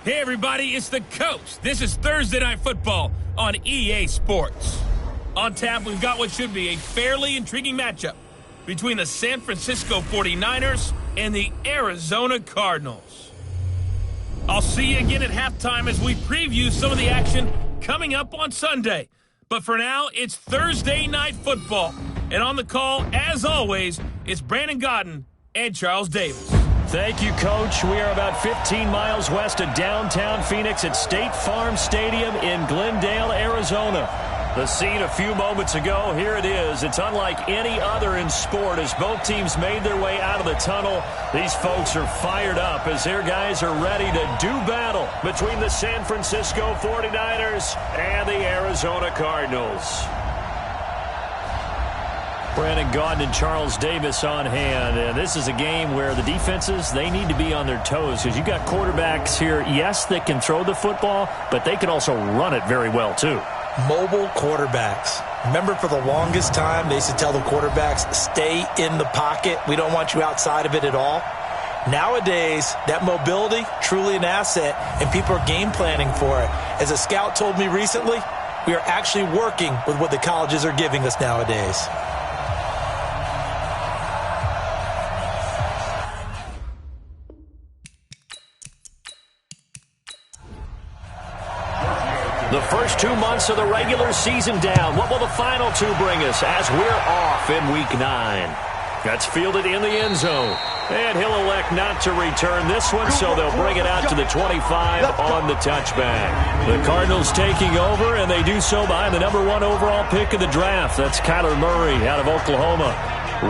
Hey everybody, it's the Coach. This is Thursday Night Football on EA Sports. On tap, we've got what should be a fairly intriguing matchup between the San Francisco 49ers and the Arizona Cardinals. I'll see you again at halftime as we preview some of the action coming up on Sunday. But for now, it's Thursday Night Football. And on the call, as always, it's Brandon Godden and Charles Davis. Thank you, Coach. We are about 15 miles west of downtown Phoenix at State Farm Stadium in Glendale, Arizona. The scene a few moments ago, here it is. It's unlike any other in sport as both teams made their way out of the tunnel. These folks are fired up as their guys are ready to do battle between the San Francisco 49ers and the Arizona Cardinals. Brandon Gaudin and Charles Davis on hand. And this is a game where the defenses, they need to be on their toes because you've got quarterbacks here, yes, that can throw the football, but they can also run it very well, too. Mobile quarterbacks. Remember, for the longest time, they used to tell the quarterbacks, stay in the pocket. We don't want you outside of it at all. Nowadays, that mobility, truly an asset, and people are game planning for it. As a scout told me recently, we are actually working with what the colleges are giving us nowadays. The first 2 months of the regular season down. What will the final two bring us as we're off in Week 9? That's fielded in the end zone. And he'll elect not to return this one, so they'll bring it out to the 25 on the touchback. The Cardinals taking over, and they do so behind the number 1 overall pick of the draft. That's Kyler Murray out of Oklahoma.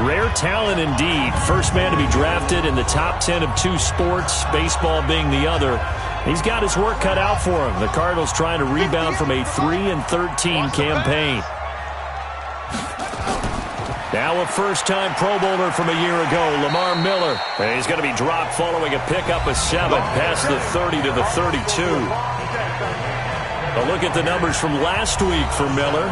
Rare talent indeed. First man to be drafted in the top 10 of 2 sports, baseball being the other. He's got his work cut out for him. The Cardinals trying to rebound from a 3-13 campaign. Now a first-time Pro Bowler from a year ago, Lamar Miller. And he's going to be dropped following a pickup of 7 past the 30 to the 32. A look at the numbers from last week for Miller.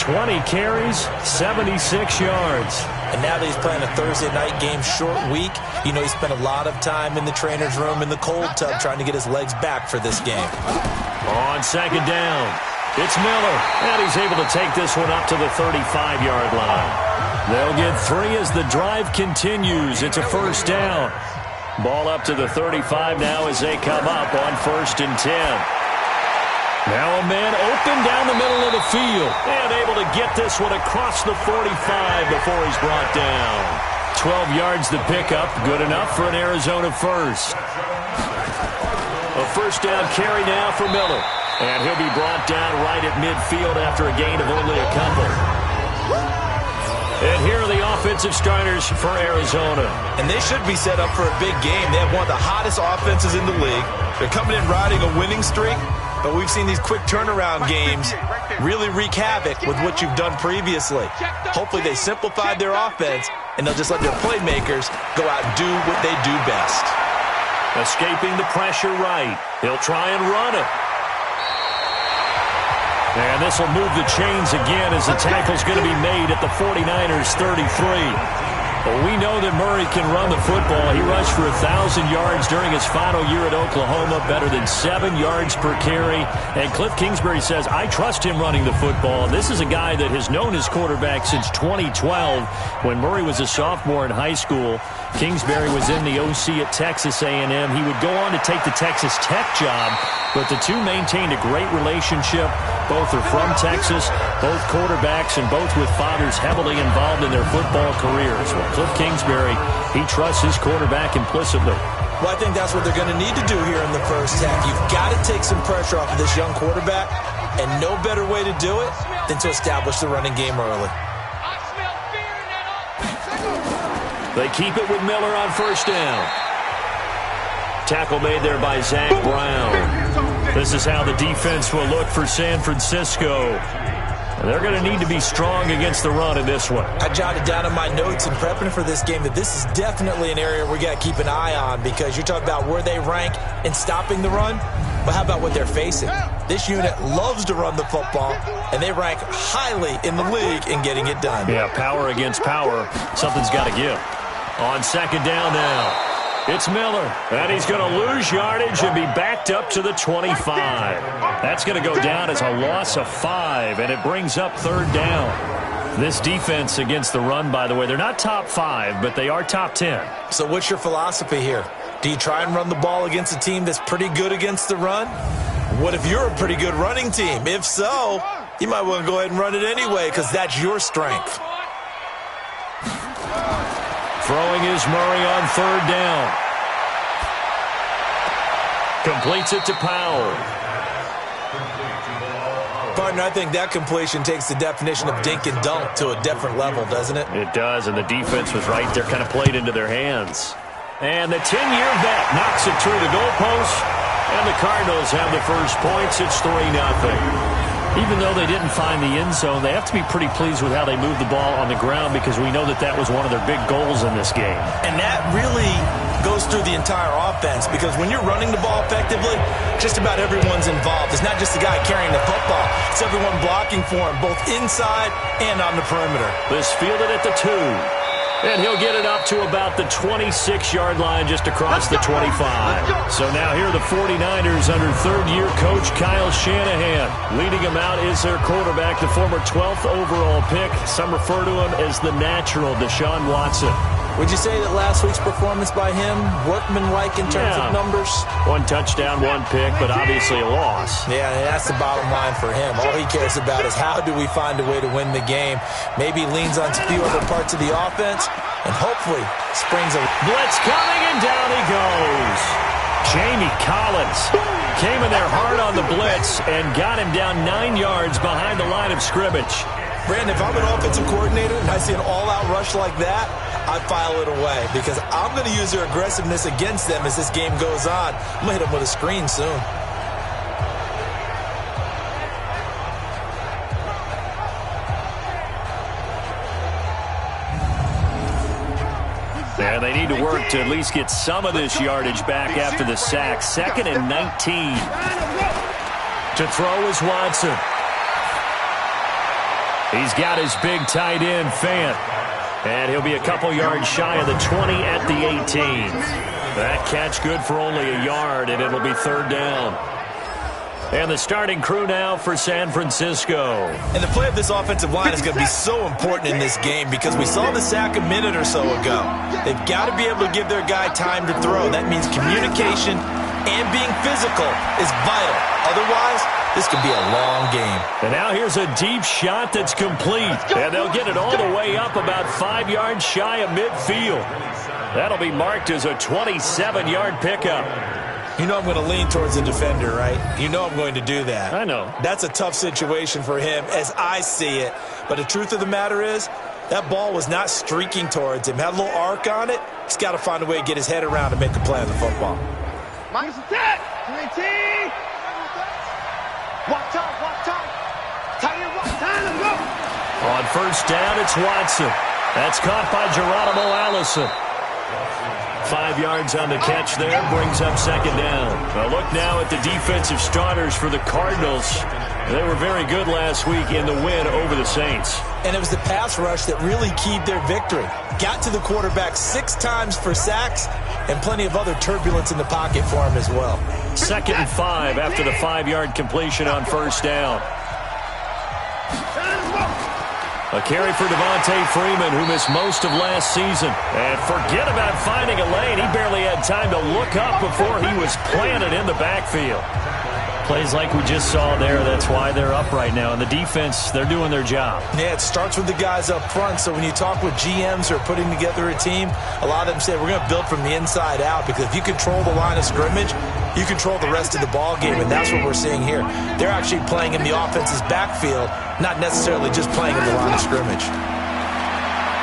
20 carries, 76 yards. And now that he's playing a Thursday night game, short week, you know he spent a lot of time in the trainer's room in the cold tub trying to get his legs back for this game. On second down, it's Miller, and he's able to take this one up to the 35-yard line. They'll get 3 as the drive continues. It's a first down. Ball up to the 35 now as they come up on 1st and 10. Now a man open down the middle of the field and able to get this one across the 45 before he's brought down. 12 yards to pick up, good enough for an Arizona first. A first down carry now for Miller, and he'll be brought down right at midfield after a gain of only a couple. And here are the offensive starters for Arizona. And they should be set up for a big game. They have one of the hottest offenses in the league. They're coming in riding a winning streak. But we've seen these quick turnaround games really wreak havoc with what you've done previously. Hopefully they simplified their offense, and they'll just let their playmakers go out and do what they do best. Escaping the pressure right. He'll try and run it. And this will move the chains again as the tackle's going to be made at the 49ers 33. Well, we know that Murray can run the football. He rushed for 1,000 yards during his final year at Oklahoma, better than 7 yards per carry. And Cliff Kingsbury says, I trust him running the football. This is a guy that has known his quarterback since 2012 when Murray was a sophomore in high school. Kingsbury was in the OC at Texas A&M. He would go on to take the Texas Tech job, but the two maintained a great relationship. Both are from Texas, both quarterbacks, and both with fathers heavily involved in their football careers. Well, Cliff Kingsbury, he trusts his quarterback implicitly. Well, I think that's what they're going to need to do here in the first half. You've got to take some pressure off of this young quarterback, and no better way to do it than to establish the running game early. They keep it with Miller on first down. Tackle made there by Zach Brown. This is how the defense will look for San Francisco. And they're going to need to be strong against the run in this one. I jotted down in my notes in prepping for this game that this is definitely an area we got to keep an eye on, because you're talking about where they rank in stopping the run. But how about what they're facing? This unit loves to run the football, and they rank highly in the league in getting it done. Yeah, power against power. Something's got to give. On second down now. It's Miller, and he's going to lose yardage and be backed up to the 25. That's going to go down as a loss of 5, and it brings up 3rd down. This defense against the run, by the way, they're not top 5, but they are top 10. So what's your philosophy here? Do you try and run the ball against a team that's pretty good against the run? What if you're a pretty good running team? If so, you might want to go ahead and run it anyway because that's your strength. Throwing is Murray on 3rd down. Completes it to Powell. Partner, I think that completion takes the definition of dink and dunk to a different level, doesn't it? It does, and the defense was right there, kind of played into their hands. And the 10-year vet knocks it through the goalpost, and the Cardinals have the first points. It's 3-0. Even though they didn't find the end zone, they have to be pretty pleased with how they moved the ball on the ground because we know that that was one of their big goals in this game. And that really goes through the entire offense because when you're running the ball effectively, just about everyone's involved. It's not just the guy carrying the football. It's everyone blocking for him, both inside and on the perimeter. This fielded at the 2. And he'll get it up to about the 26-yard line just across the 25. So now here are the 49ers under third-year coach Kyle Shanahan. Leading him out is their quarterback, the former 12th overall pick. Some refer to him as the natural, Deshaun Watson. Would you say that last week's performance by him, workmanlike in terms of numbers? 1 touchdown, 1 pick, but obviously a loss. Yeah, that's the bottom line for him. All he cares about is how do we find a way to win the game. Maybe leans on a few other parts of the offense, and hopefully springs a blitz coming, and down he goes. Jamie Collins came in there hard on the blitz and got him down 9 yards behind the line of scrimmage. Brandon, if I'm an offensive coordinator and I see an all-out rush like that, I file it away because I'm going to use their aggressiveness against them as this game goes on. I'm going to hit them with a screen soon. And they need to work to at least get some of this yardage back after the sack. 2nd and 19. To throw is Watson. He's got his big tight end, Fant. And he'll be a couple yards shy of the 20 at the 18. That catch good for only a yard, and it'll be 3rd down. And the starting crew now for San Francisco. And the play of this offensive line is going to be so important in this game because we saw the sack a minute or so ago. They've got to be able to give their guy time to throw. That means communication and being physical is vital. Otherwise, this could be a long game. And now here's a deep shot that's complete. And they'll get it all the way up about 5 yards shy of midfield. That'll be marked as a 27-yard pickup. You know I'm going to lean towards the defender, right? You know I'm going to do that. I know. That's a tough situation for him as I see it. But the truth of the matter is, that ball was not streaking towards him. Had a little arc on it. He's got to find a way to get his head around and make a play on the football. Minus attack! 20! Walk time, walk time! Tight end, walk time, let's go! On 1st down, it's Watson. That's caught by Geronimo Allison. 5 yards on the catch there, brings up 2nd down. Now look now at the defensive starters for the Cardinals. They were very good last week in the win over the Saints. And it was the pass rush that really keyed their victory. Got to the quarterback 6 times for sacks and plenty of other turbulence in the pocket for him as well. 2nd and 5 after the 5-yard completion on 1st down. A carry for Devontae Freeman, who missed most of last season. And forget about finding a lane. He barely had time to look up before he was planted in the backfield. Plays like we just saw there. That's why they're up right now. And the defense, they're doing their job. Yeah, it starts with the guys up front. So when you talk with GMs who are putting together a team, a lot of them say we're going to build from the inside out because if you control the line of scrimmage, you control the rest of the ball game, and that's what we're seeing here. They're actually playing in the offense's backfield, not necessarily just playing in the line of scrimmage.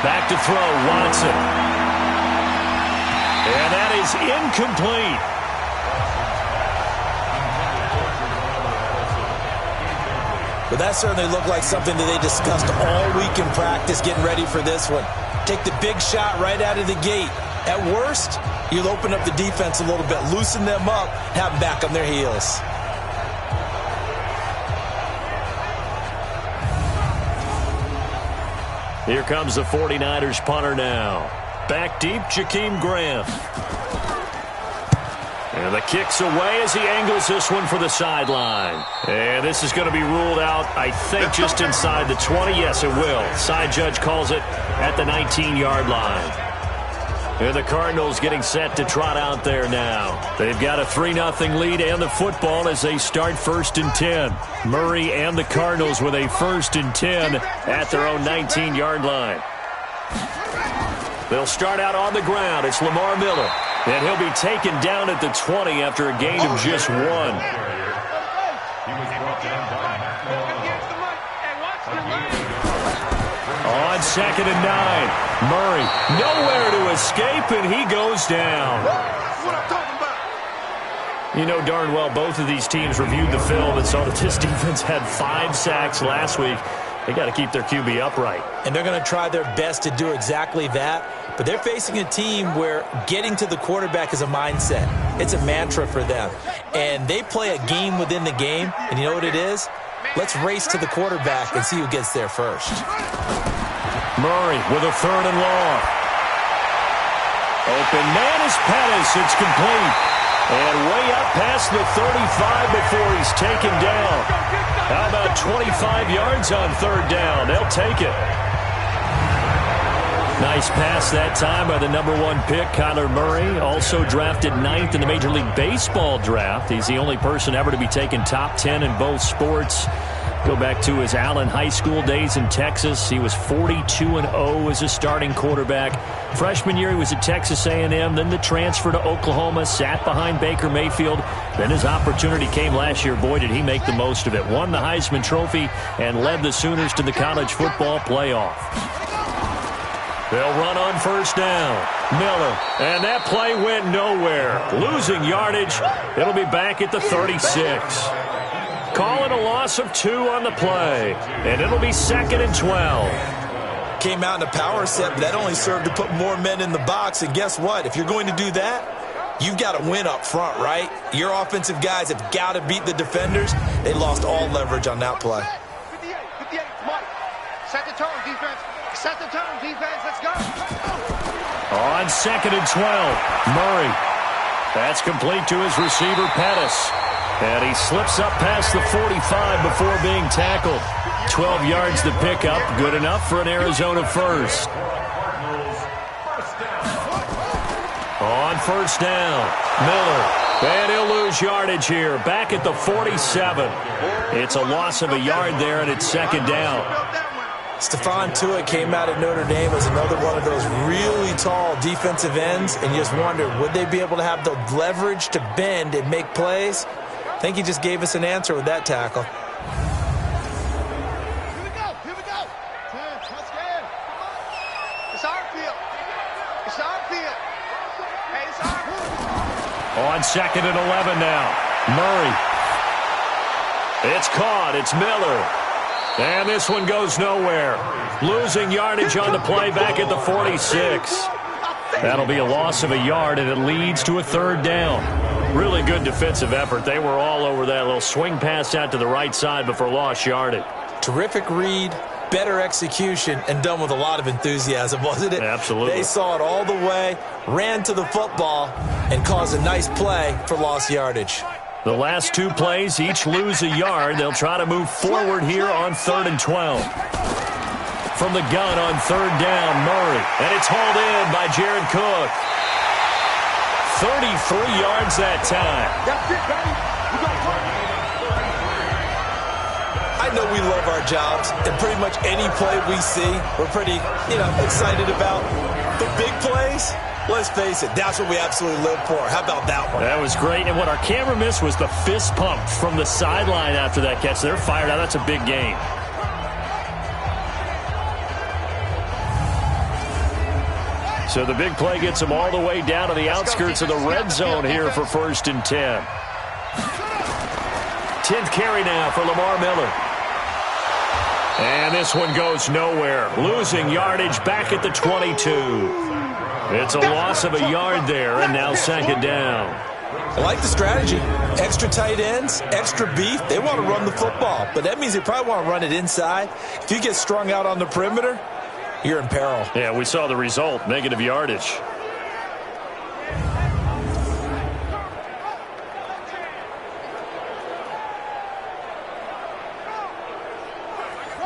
Back to throw, Watson. And that is incomplete. But that certainly looked like something that they discussed all week in practice getting ready for this one. Take the big shot right out of the gate. At worst, you'll open up the defense a little bit, loosen them up, have them back on their heels. Here comes the 49ers punter now. Back deep, Jakeem Graham. And the kick's away as he angles this one for the sideline. And this is going to be ruled out, I think, just inside the 20. Yes, it will. Side judge calls it at the 19-yard line. And the Cardinals getting set to trot out there now. They've got a 3-0 lead and the football as they start 1st and 10. Murray and the Cardinals with a 1st and 10 at their own 19-yard line. They'll start out on the ground. It's Lamar Miller. And he'll be taken down at the 20 after a gain of just 1. On 2nd and 9. Murray nowhere to escape, and he goes down. You know darn well both of these teams reviewed the film and saw that this defense had 5 sacks last week. They got to keep their QB upright. And they're going to try their best to do exactly that. But they're facing a team where getting to the quarterback is a mindset. It's a mantra for them. And they play a game within the game. And you know what it is? Let's race to the quarterback and see who gets there first. Murray with a 3rd and long. Open man is Pettis. It's complete. And way up past the 35 before he's taken down. How about 25 yards on 3rd down? They'll take it. Nice pass that time by the #1 pick, Kyler Murray. Also drafted 9th in the Major League Baseball draft. He's the only person ever to be taken top 10 in both sports. Go back to his Allen High School days in Texas. He was 42-0 as a starting quarterback. Freshman year, he was at Texas A&M. Then the transfer to Oklahoma, sat behind Baker Mayfield. Then his opportunity came last year. Boy, did he make the most of it. Won the Heisman Trophy and led the Sooners to the college football playoff. They'll run on 1st down. Miller, and that play went nowhere. Losing yardage. It'll be back at the 36. Calling a loss of 2 on the play. And it'll be 2nd and 12. Came out in a power set, but that only served to put more men in the box. And guess what? If you're going to do that, you've got to win up front, right? Your offensive guys have got to beat the defenders. They lost all leverage on that play. 58, Mike. Set the tone, defense. Set the tone, defense. Let's go. On 2nd and 12, Murray. That's complete to his receiver, Pettis. And he slips up past the 45 before being tackled. 12 yards to pick up. Good enough for an Arizona first. On 1st down, Miller. And he'll lose yardage here. Back at the 47. It's a loss of a yard there, and it's 2nd down. Stephon Tuitt came out of Notre Dame as another one of those really tall defensive ends, and you just wondered, would they be able to have the leverage to bend and make plays? I think he just gave us an answer with that tackle. Here we go. Let's get it. It's our field. It's our field. Hey, it's our field. On 2nd and 11 now, Murray. It's caught. It's Miller. And this one goes nowhere. Losing yardage on the play back at the 46. That'll be a loss of a yard, and it leads to a 3rd down. Really good defensive effort. They were all over that little swing pass out to the right side before lost yardage. Terrific read, better execution, and done with a lot of enthusiasm, wasn't it? Absolutely. They saw it all the way, ran to the football, and caused a nice play for lost yardage. The last 2 plays each lose a yard. They'll try to move forward here on 3rd and 12. From the gun on 3rd down, Murray. And it's hauled in by Jared Cook. 33 yards that time. That's it, baby. I know we love our jobs, and pretty much any play we see, we're pretty, excited about. The big plays, let's face it, that's what we absolutely live for. How about that one? That was great, and what our camera missed was the fist pump from the sideline after that catch. They're fired out. That's a big gain. So the big play gets them all the way down to the outskirts of the red zone here for 1st and 10. 10th carry now for Lamar Miller. And this one goes nowhere. Losing yardage back at the 22. It's a loss of a yard there, and now 2nd down. I like the strategy. Extra tight ends, extra beef. They want to run the football, but that means they probably want to run it inside. If you get strung out on the perimeter, you're in peril. Yeah, we saw the result, negative yardage.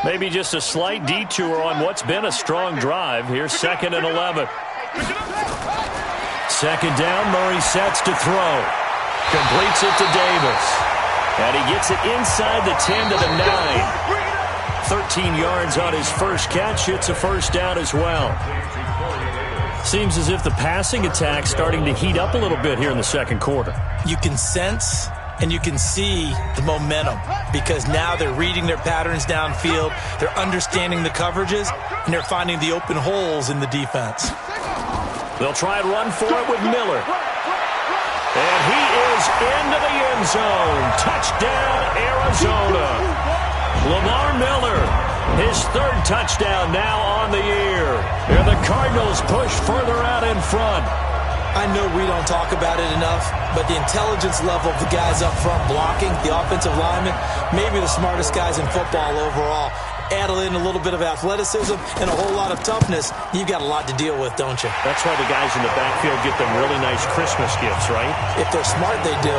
Maybe just a slight detour on what's been a strong drive. Here's 2nd and 11. 2nd down, Murray sets to throw. Completes it to Davis. And he gets it inside the 10 to the 9. 13 yards on his first catch. It's a first down as well. Seems as if the passing attack's starting to heat up a little bit here in the second quarter. You can sense and you can see the momentum because now they're reading their patterns downfield, they're understanding the coverages, and they're finding the open holes in the defense. They'll try and run for it with Miller. And he is into the end zone. Touchdown, Arizona. Lamar Miller, his 3rd touchdown now on the year. And the Cardinals push further out in front. I know we don't talk about it enough, but the intelligence level of the guys up front blocking, the offensive linemen, maybe the smartest guys in football overall. Add in a little bit of athleticism and a whole lot of toughness, you've got a lot to deal with, don't you? That's why the guys in the backfield get them really nice Christmas gifts, right? If they're smart, they do.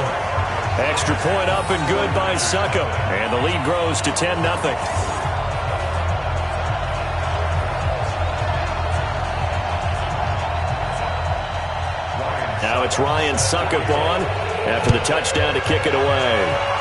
Extra point up and good by Succo. And the lead grows to 10-0. Now it's Ryan Suckup on after the touchdown to kick it away.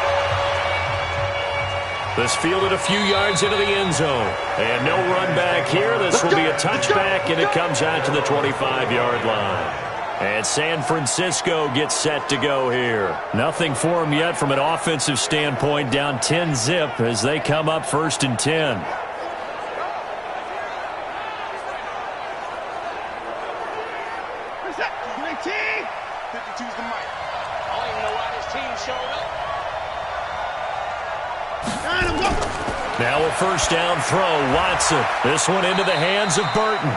This fielded a few yards into the end zone. And no run back here. This will be a touchback, and it comes out to the 25-yard line. And San Francisco gets set to go here. Nothing for them yet from an offensive standpoint. Down 10-zip as they come up 1st and 10. Now a first down throw, Watson. This one into the hands of Burton.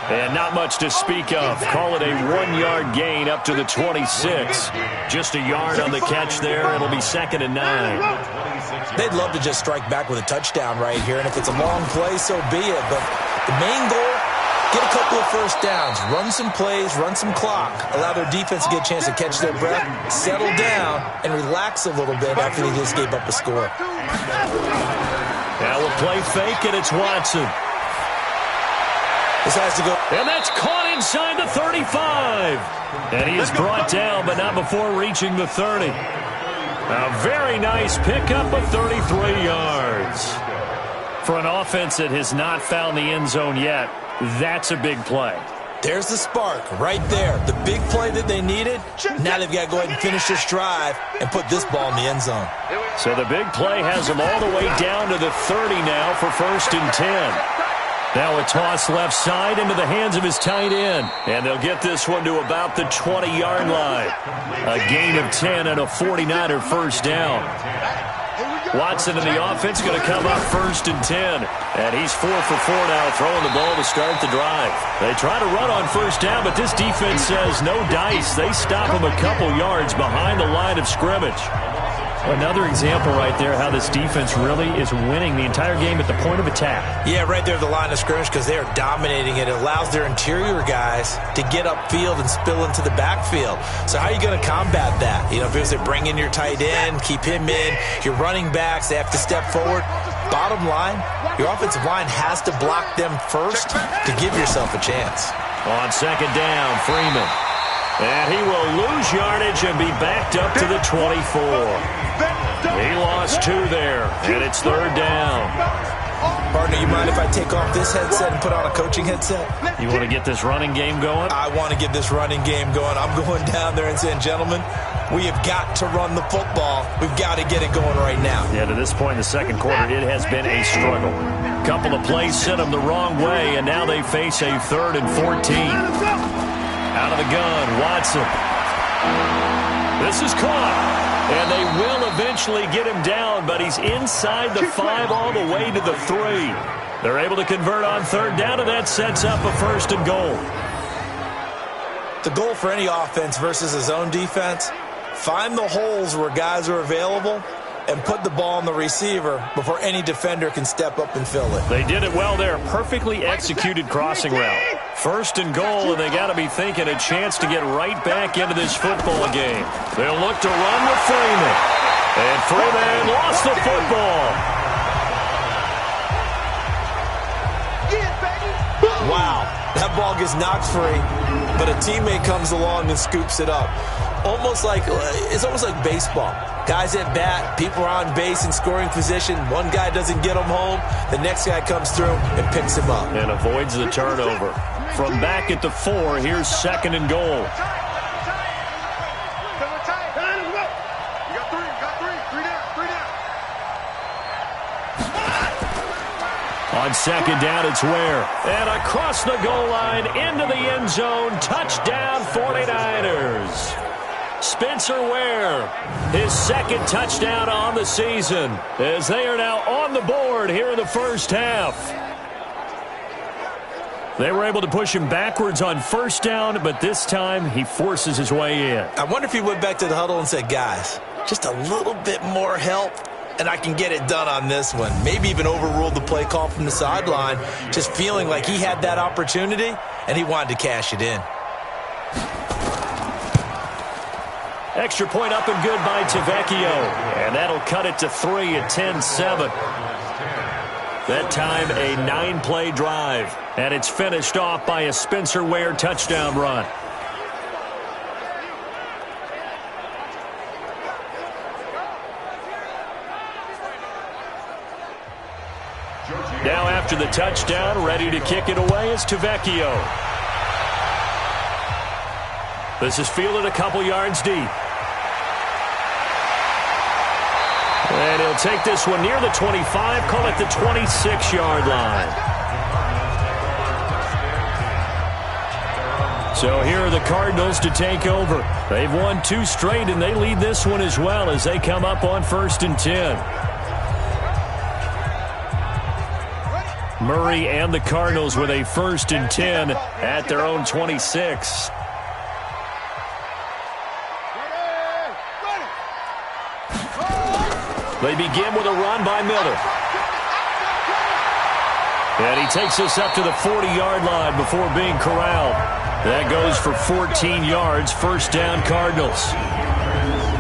And not much to speak of. Call it a 1-yard gain up to the 26. Just a yard on the catch there. It'll be 2nd and 9. They'd love to just strike back with a touchdown right here, and if it's a long play, so be it. But the main goal, get a couple of first downs, run some plays, run some clock, allow their defense to get a chance to catch their breath, settle down, and relax a little bit after they just gave up a score. Now a play fake, and it's Watson. This has to go. And that's caught inside the 35. And he is brought down, but not before reaching the 30. A very nice pickup of 33 yards. For an offense that has not found the end zone yet, that's a big play. There's the spark right there. The big play that they needed. Now they've got to go ahead and finish this drive and put this ball in the end zone. So the big play has them all the way down to the 30 now for 1st and 10. Now a toss left side into the hands of his tight end. And they'll get this one to about the 20-yard line. A gain of 10 and a 49er first down. Watson in the offense going to come up 1st and 10. And he's 4 for 4 now, throwing the ball to start the drive. They try to run on first down, but this defense says no dice. They stop him a couple yards behind the line of scrimmage. Another example right there how this defense really is winning the entire game at the point of attack. Yeah, right there at the line of scrimmage because they are dominating it. It allows their interior guys to get upfield and spill into the backfield. So how are you going to combat that? You know, if they bring in your tight end, keep him in, your running backs, they have to step forward. Bottom line, your offensive line has to block them first to give yourself a chance. On 2nd down, Freeman. And he will lose yardage and be backed up to the 24. He lost 2 there, and it's 3rd down. Partner, you mind if I take off this headset and put on a coaching headset? You want to get this running game going? I want to get this running game going. I'm going down there and saying, gentlemen, we have got to run the football. We've got to get it going right now. Yeah, to this point in the second quarter, it has been a struggle. Couple of plays sent them the wrong way, and now they face a 3rd and 14. Out of the gun, Watson. This is caught. And they will eventually get him down, but he's inside the 5 all the way to the 3. They're able to convert on 3rd down, and that sets up a 1st and goal. The goal for any offense versus his own defense, find the holes where guys are available and put the ball on the receiver before any defender can step up and fill it. They did it well there. Perfectly executed crossing route. 1st and goal, and they got to be thinking a chance to get right back into this football game. They'll look to run with Freeman. And Freeman lost the football. Wow, that ball gets knocked free, but a teammate comes along and scoops it up. It's almost like baseball. Guys at bat, people are on base in scoring position. One guy doesn't get him home. The next guy comes through and picks him up. And avoids the turnover. From back at the 4, here's 2nd and goal. On 2nd down, it's Ware. And across the goal line, into the end zone. Touchdown, 49ers. Spencer Ware, his 2nd touchdown on the season, as they are now on the board here in the first half. They were able to push him backwards on 1st down, but this time he forces his way in. I wonder if he went back to the huddle and said, guys, just a little bit more help, and I can get it done on this one. Maybe even overruled the play call from the sideline, just feeling like he had that opportunity, and he wanted to cash it in. Extra point up and good by Tavecchio. And that'll cut it to 3 at 10-7. That time a 9-play drive. And it's finished off by a Spencer Ware touchdown run. Now after the touchdown, ready to kick it away is Tavecchio. This is fielded a couple yards deep. And he'll take this one near the 25, call it the 26-yard line. So here are the Cardinals to take over. They've won 2 straight, and they lead this one as well as they come up on 1st and 10. Murray and the Cardinals with a 1st and 10 at their own 26. They begin with a run by Miller. And he takes us up to the 40-yard line before being corralled. That goes for 14 yards, 1st down Cardinals.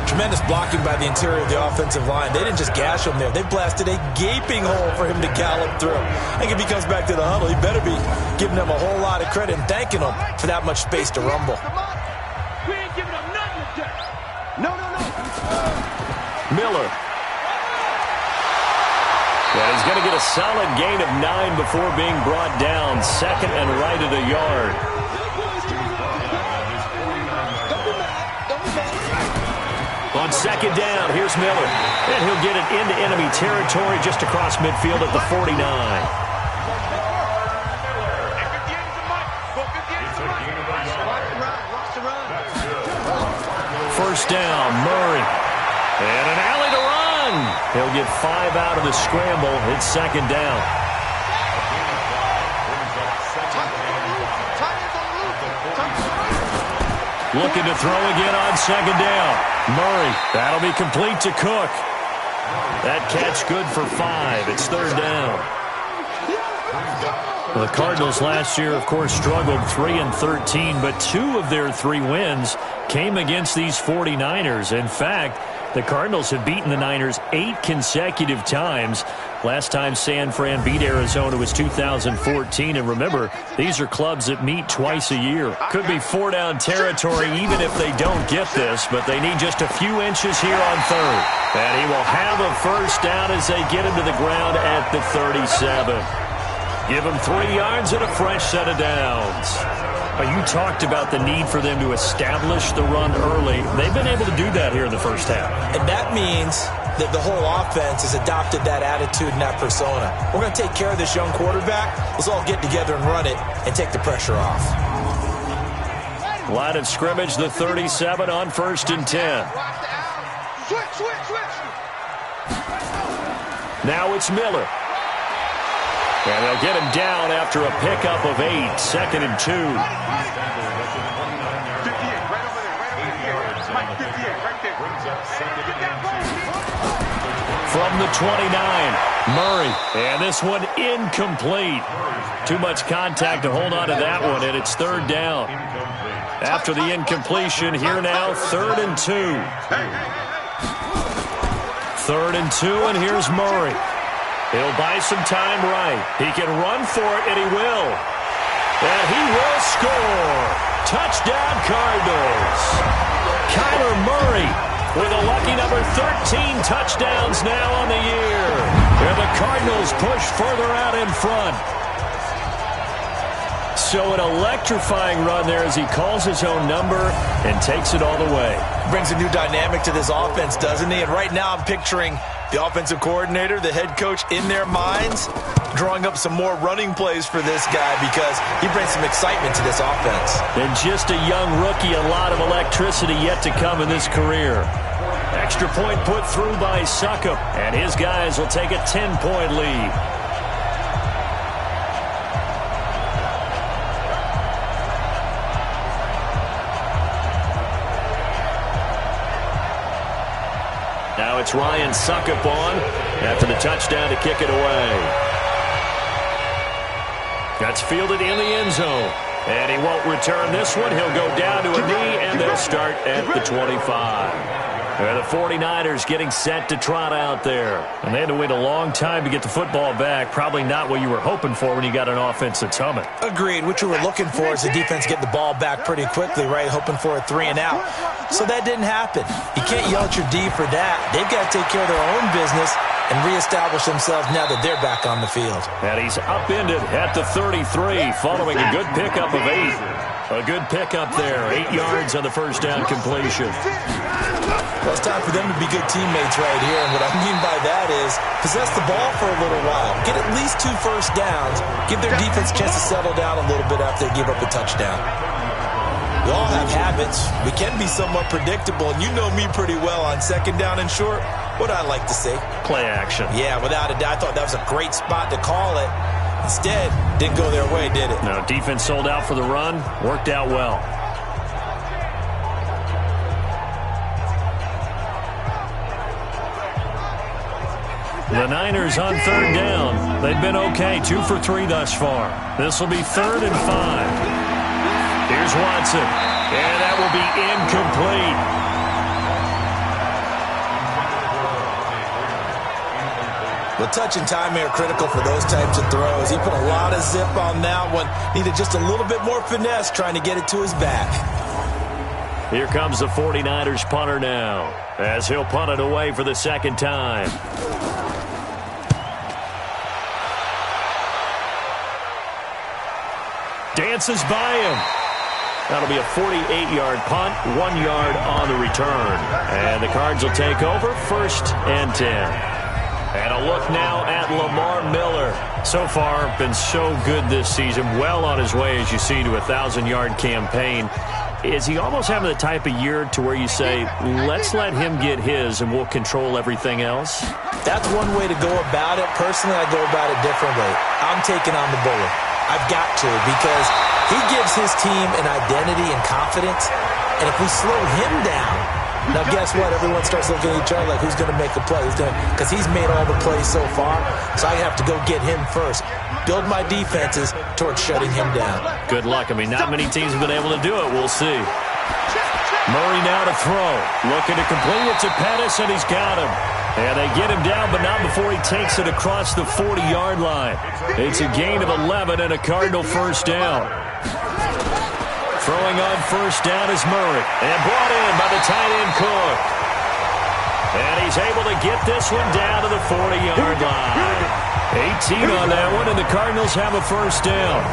Tremendous blocking by the interior of the offensive line. They didn't just gash him there. They blasted a gaping hole for him to gallop through. I think if he comes back to the huddle, he better be giving them a whole lot of credit and thanking them for that much space to rumble. We ain't giving them nothing today. No. Miller. And he's going to get a solid gain of 9 before being brought down. 2nd and right at a yard. On 2nd down, here's Miller. And he'll get it into enemy territory just across midfield at the 49. First down, Murray. And an alley to run. He'll get 5 out of the scramble. It's 2nd down. Looking to throw again on 2nd down. Murray, that'll be complete to Cook. That catch good for 5. It's 3rd down. Well, the Cardinals last year, of course, struggled 3-13, but 2 of their 3 wins came against these 49ers. In fact, the Cardinals have beaten the Niners 8 consecutive times. Last time San Fran beat Arizona was 2014. And remember, these are clubs that meet twice a year. Could be 4-down territory even if they don't get this, but they need just a few inches here on 3rd. And he will have a 1st down as they get him to the ground at the 37. Give him 3 yards and a fresh set of downs. You talked about the need for them to establish the run early. They've been able to do that here in the first half. And that means that the whole offense has adopted that attitude and that persona. We're going to take care of this young quarterback. Let's all get together and run it and take the pressure off. Line of scrimmage, the 37 on 1st and 10. Switch. Now it's Miller. And they'll get him down after a pickup of 8, 2nd and 2. 58, right over there. Mike, 58, right there. From the 29, Murray. And this one incomplete. Too much contact to hold on to that one, and it's 3rd down. After the incompletion, here now, 3rd and 2. 3rd and 2, and here's Murray. He'll buy some time right. He can run for it, and he will. And he will score. Touchdown, Cardinals. Kyler Murray with a lucky number 13 touchdowns now on the year. And the Cardinals push further out in front. So an electrifying run there as he calls his own number and takes it all the way. Brings a new dynamic to this offense, doesn't he? And right now I'm picturing the offensive coordinator, the head coach in their minds, drawing up some more running plays for this guy because he brings some excitement to this offense. And just a young rookie, a lot of electricity yet to come in this career. Extra point put through by Succop, and his guys will take a 10-point lead. Now it's Ryan Succop on after the touchdown to kick it away. That's fielded in the end zone. And he won't return this one. He'll go down to a knee, and they'll start at the 25. The 49ers getting set to trot out there. And they had to wait a long time to get the football back. Probably not what you were hoping for when you got an offense that's humming. Agreed. What you were looking for is the defense getting the ball back pretty quickly, right? Hoping for a 3-and-out. So that didn't happen. You can't yell at your D for that. They've got to take care of their own business and reestablish themselves now that they're back on the field. And he's upended at the 33 following a good pickup of 8. A good pickup there. 8 yards on the first down completion. Well, it's time for them to be good teammates right here. And what I mean by that is possess the ball for a little while. Get at least 2 first downs. Give their defense a chance to settle down a little bit after they give up a touchdown. We all have habits. We can be somewhat predictable. And you know me pretty well on second down and short. What I like to say? Play action. Yeah, without a doubt. I thought that was a great spot to call it. Instead, didn't go their way, did it? No, defense sold out for the run. Worked out well. The Niners on third down. They've been okay. 2 for 3 thus far. This will be 3rd and 5. Here's Watson. And that will be incomplete. The touch and timing are critical for those types of throws. He put a lot of zip on that one. Needed just a little bit more finesse trying to get it to his back. Here comes the 49ers punter now, as he'll punt it away for the second time. Dances by him. That'll be a 48-yard punt, 1 yard on the return. And the Cards will take over, 1st and 10. And a look now at Lamar Miller. So far, been so good this season. Well on his way, as you see, to a 1,000-yard campaign. Is he almost having the type of year to where you say, let's let him get his and we'll control everything else? That's one way to go about it. Personally, I go about it differently. I'm taking on the bullet. I've got to, because he gives his team an identity and confidence. And if we slow him down, now guess what? Everyone starts looking at each other like, who's going to make a play? Because he's made all the plays so far. So I have to go get him first. Build my defenses towards shutting him down. Good luck. I mean, not many teams have been able to do it. We'll see. Murray now to throw. Looking to complete it to Pettis, and he's got him. And they get him down, but not before he takes it across the 40-yard line. It's a gain of 11 and a Cardinal first down. Throwing on first down is Murray. And brought in by the tight end Cook. And he's able to get this one down to the 40-yard line. 18 on that one, and the Cardinals have a first down.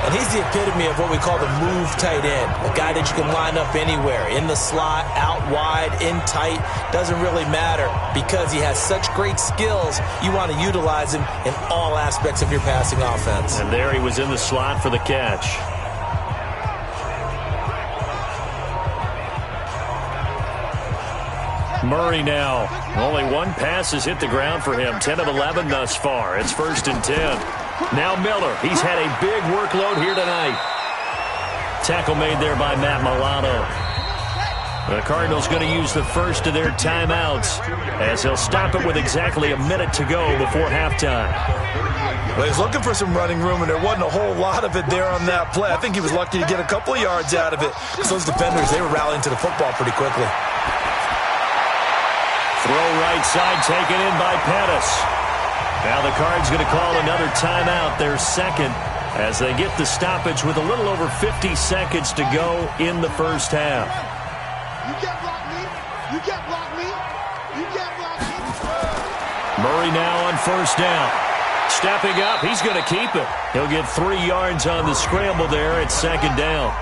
And he's the epitome of what we call the move tight end. A guy that you can line up anywhere. In the slot, out wide, in tight. Doesn't really matter. Because he has such great skills, you want to utilize him in all aspects of your passing offense. And there he was in the slot for the catch. Murray now. Only 1 pass has hit the ground for him. 10 of 11 thus far. It's 1st and 10. Now Miller. He's had a big workload here tonight. Tackle made there by Matt Milano. The Cardinals going to use the first of their timeouts as he'll stop it with exactly a minute to go before halftime. Well, he's looking for some running room, and there wasn't a whole lot of it there on that play. I think he was lucky to get a couple of yards out of it. Because those defenders, they were rallying to the football pretty quickly. Throw right side taken in by Pettis. Now the Cards going to call another timeout, their second, as they get the stoppage with a little over 50 seconds to go in the first half. You can't block me. You can't block me. You can't block me. Murray now on first down. Stepping up, he's going to keep it. He'll get 3 yards on the scramble there at second down.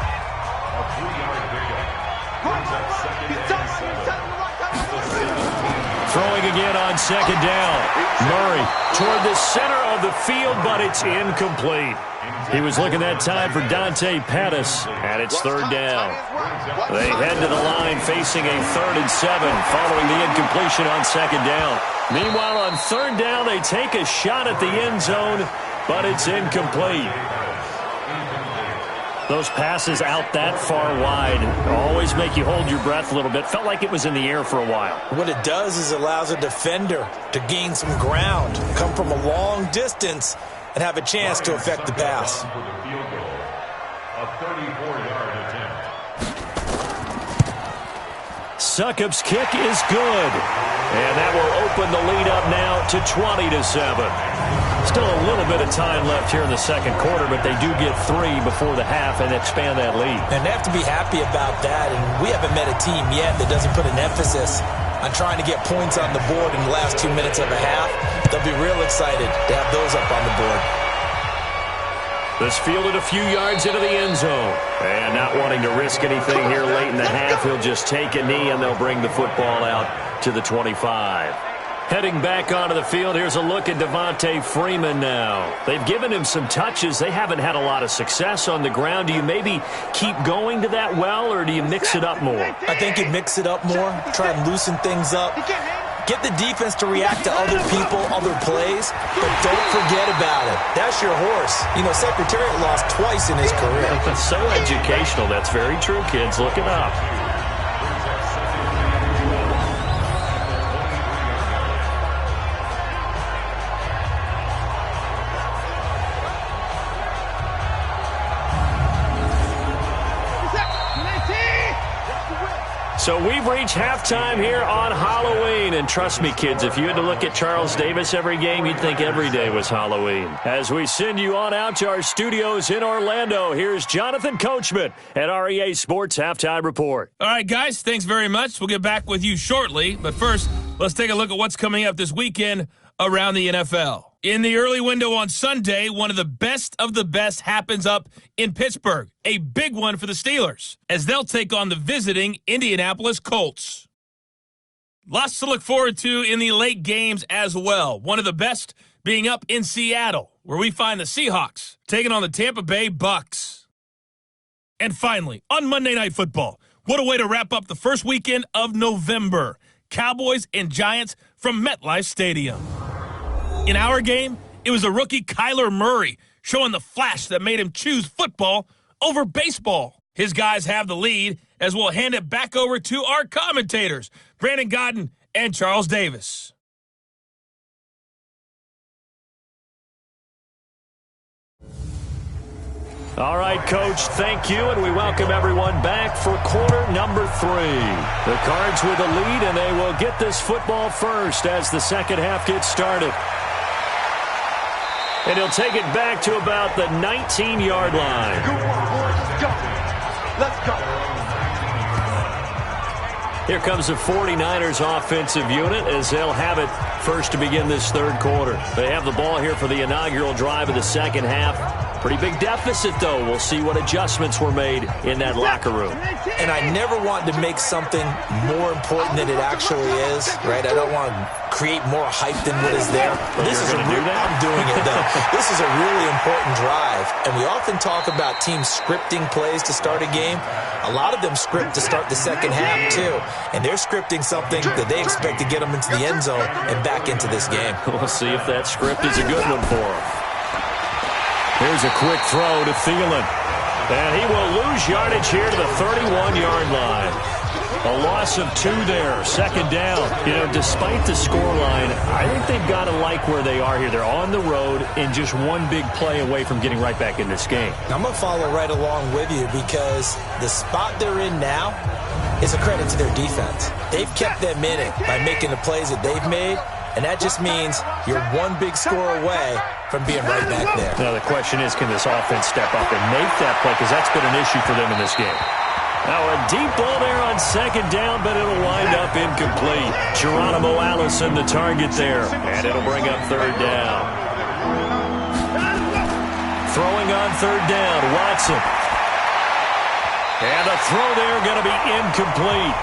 Throwing again on second down. Murray toward the center of the field, but it's incomplete. He was looking that time for Dante Pettis, and it's third down. They head to the line facing a 3rd and 7 following the incompletion on second down. Meanwhile, on third down, they take a shot at the end zone, but it's incomplete. Those passes out that far wide always make you hold your breath a little bit. Felt like it was in the air for a while. What it does is it allows a defender to gain some ground, come from a long distance, and have a chance to affect the pass. Succop's kick is good. And that will open the lead up now to 20-7. Still a little bit of time left here in the second quarter, but they do get 3 before the half and expand that lead. And they have to be happy about that, and we haven't met a team yet that doesn't put an emphasis on trying to get points on the board in the last 2 minutes of a half. They'll be real excited to have those up on the board. This fielded a few yards into the end zone. And not wanting to risk anything here late in the half, he'll just take a knee, and they'll bring the football out to the 25. Heading back onto the field, here's a look at Devontae Freeman now. They've given him some touches. They haven't had a lot of success on the ground. Do you maybe keep going to that well, or do you mix it up more? I think you mix it up more, try and loosen things up. Get the defense to react to other people, other plays, but don't forget about it. That's your horse. You know, Secretariat lost twice in his career. That's so educational. That's very true, kids. Look it up. So we've reached halftime here on Halloween. And trust me, kids, if you had to look at Charles Davis every game, you'd think every day was Halloween. As we send you on out to our studios in Orlando, here's Jonathan Coachman at REA Sports Halftime Report. All right, guys, thanks very much. We'll get back with you shortly. But first, let's take a look at what's coming up this weekend around the NFL. In the early window on Sunday, one of the best happens up in Pittsburgh. A big one for the Steelers, as they'll take on the visiting Indianapolis Colts. Lots to look forward to in the late games as well. One of the best being up in Seattle, where we find the Seahawks taking on the Tampa Bay Bucks. And finally, on Monday Night Football, what a way to wrap up the first weekend of November. Cowboys and Giants from MetLife Stadium. In our game, it was the rookie Kyler Murray showing the flash that made him choose football over baseball. His guys have the lead, as we'll hand it back over to our commentators, Brandon Godden and Charles Davis. All right, Coach, thank you, and we welcome everyone back for quarter number 3. The Cards with the lead, and they will get this football first as the second half gets started. And he'll take it back to about the 19-yard line. Good one, boys. Let's go. Let's go. Here comes the 49ers offensive unit as they'll have it first to begin this third quarter. They have the ball here for the inaugural drive of the second half. Pretty big deficit, though. We'll see what adjustments were made in that locker room. And I never want to make something more important than it actually is, right? I don't want to create more hype than what is there. But this is I'm doing it, though. This is a really important drive. And we often talk about teams scripting plays to start a game. A lot of them script to start the second half, too. And they're scripting something that they expect to get them into the end zone and back into this game. We'll see if that script is a good one for them. Here's a quick throw to Thielen. And he will lose yardage here to the 31-yard line. A loss of 2 there, second down. You know, despite the scoreline, I think they've got to like where they are here. They're on the road and just one big play away from getting right back in this game. I'm going to follow right along with you because the spot they're in now is a credit to their defense. They've kept them in it by making the plays that they've made. and that just means you're one big score away from being right back there. Now the question is, can this offense step up and make that play? Because that's been an issue for them in this game. Now a deep ball there on second down, but it'll wind up incomplete. Geronimo Allison the target there, and it'll bring up third down. Throwing on third down, Watson. And the throw there going to be incomplete.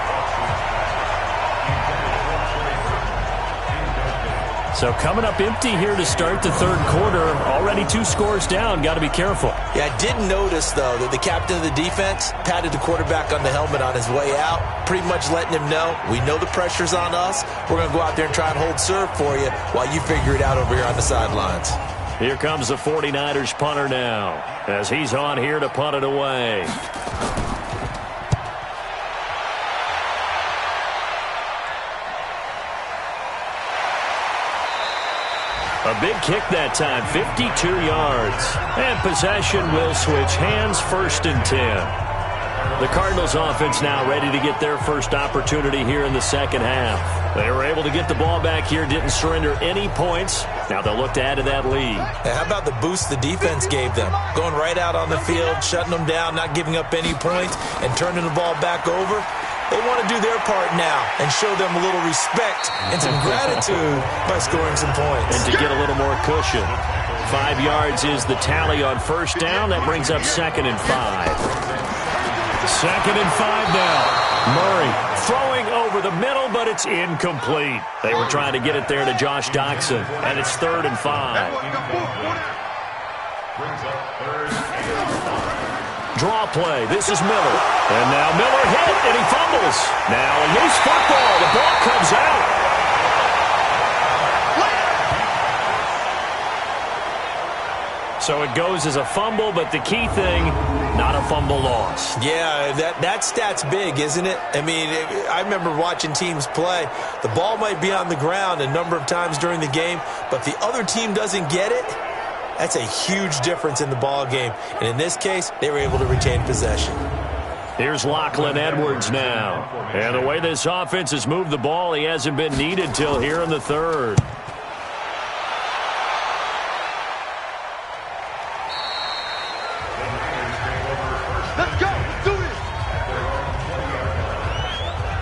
So coming up empty here to start the third quarter. Already 2 scores down. Got to be careful. Yeah, I did notice, though, that the captain of the defense patted the quarterback on the helmet on his way out, pretty much letting him know, we know the pressure's on us. We're going to go out there and try and hold serve for you while you figure it out over here on the sidelines. Here comes the 49ers punter now, as he's on here to punt it away. A big kick that time, 52 yards. And possession will switch hands, 1st and 10. The Cardinals offense now ready to get their first opportunity here in the second half. They were able to get the ball back here, didn't surrender any points. Now they'll look to add to that lead. And how about the boost the defense gave them? Going right out on the field, shutting them down, not giving up any points, and turning the ball back over. They want to do their part now and show them a little respect and some gratitude by scoring some points. And to get a little more cushion. 5 yards is the tally on first down. That brings up 2nd and 5. 2nd and 5 now. Murray throwing over the middle, but it's incomplete. They were trying to get it there to Josh Doxson, and it's 3rd and 5. Draw play. This is Miller. And now Miller hit, and he fumbles. Now a loose football. The ball comes out. So it goes as a fumble, but the key thing, not a fumble loss. Yeah, that stat's big, isn't it? I mean, I remember watching teams play. The ball might be on the ground a number of times during the game, but if the other team doesn't get it, that's a huge difference in the ball game. And in this case, they were able to retain possession. Here's Lachlan Edwards now. And the way this offense has moved the ball, he hasn't been needed till here in the third. Let's go. Do it.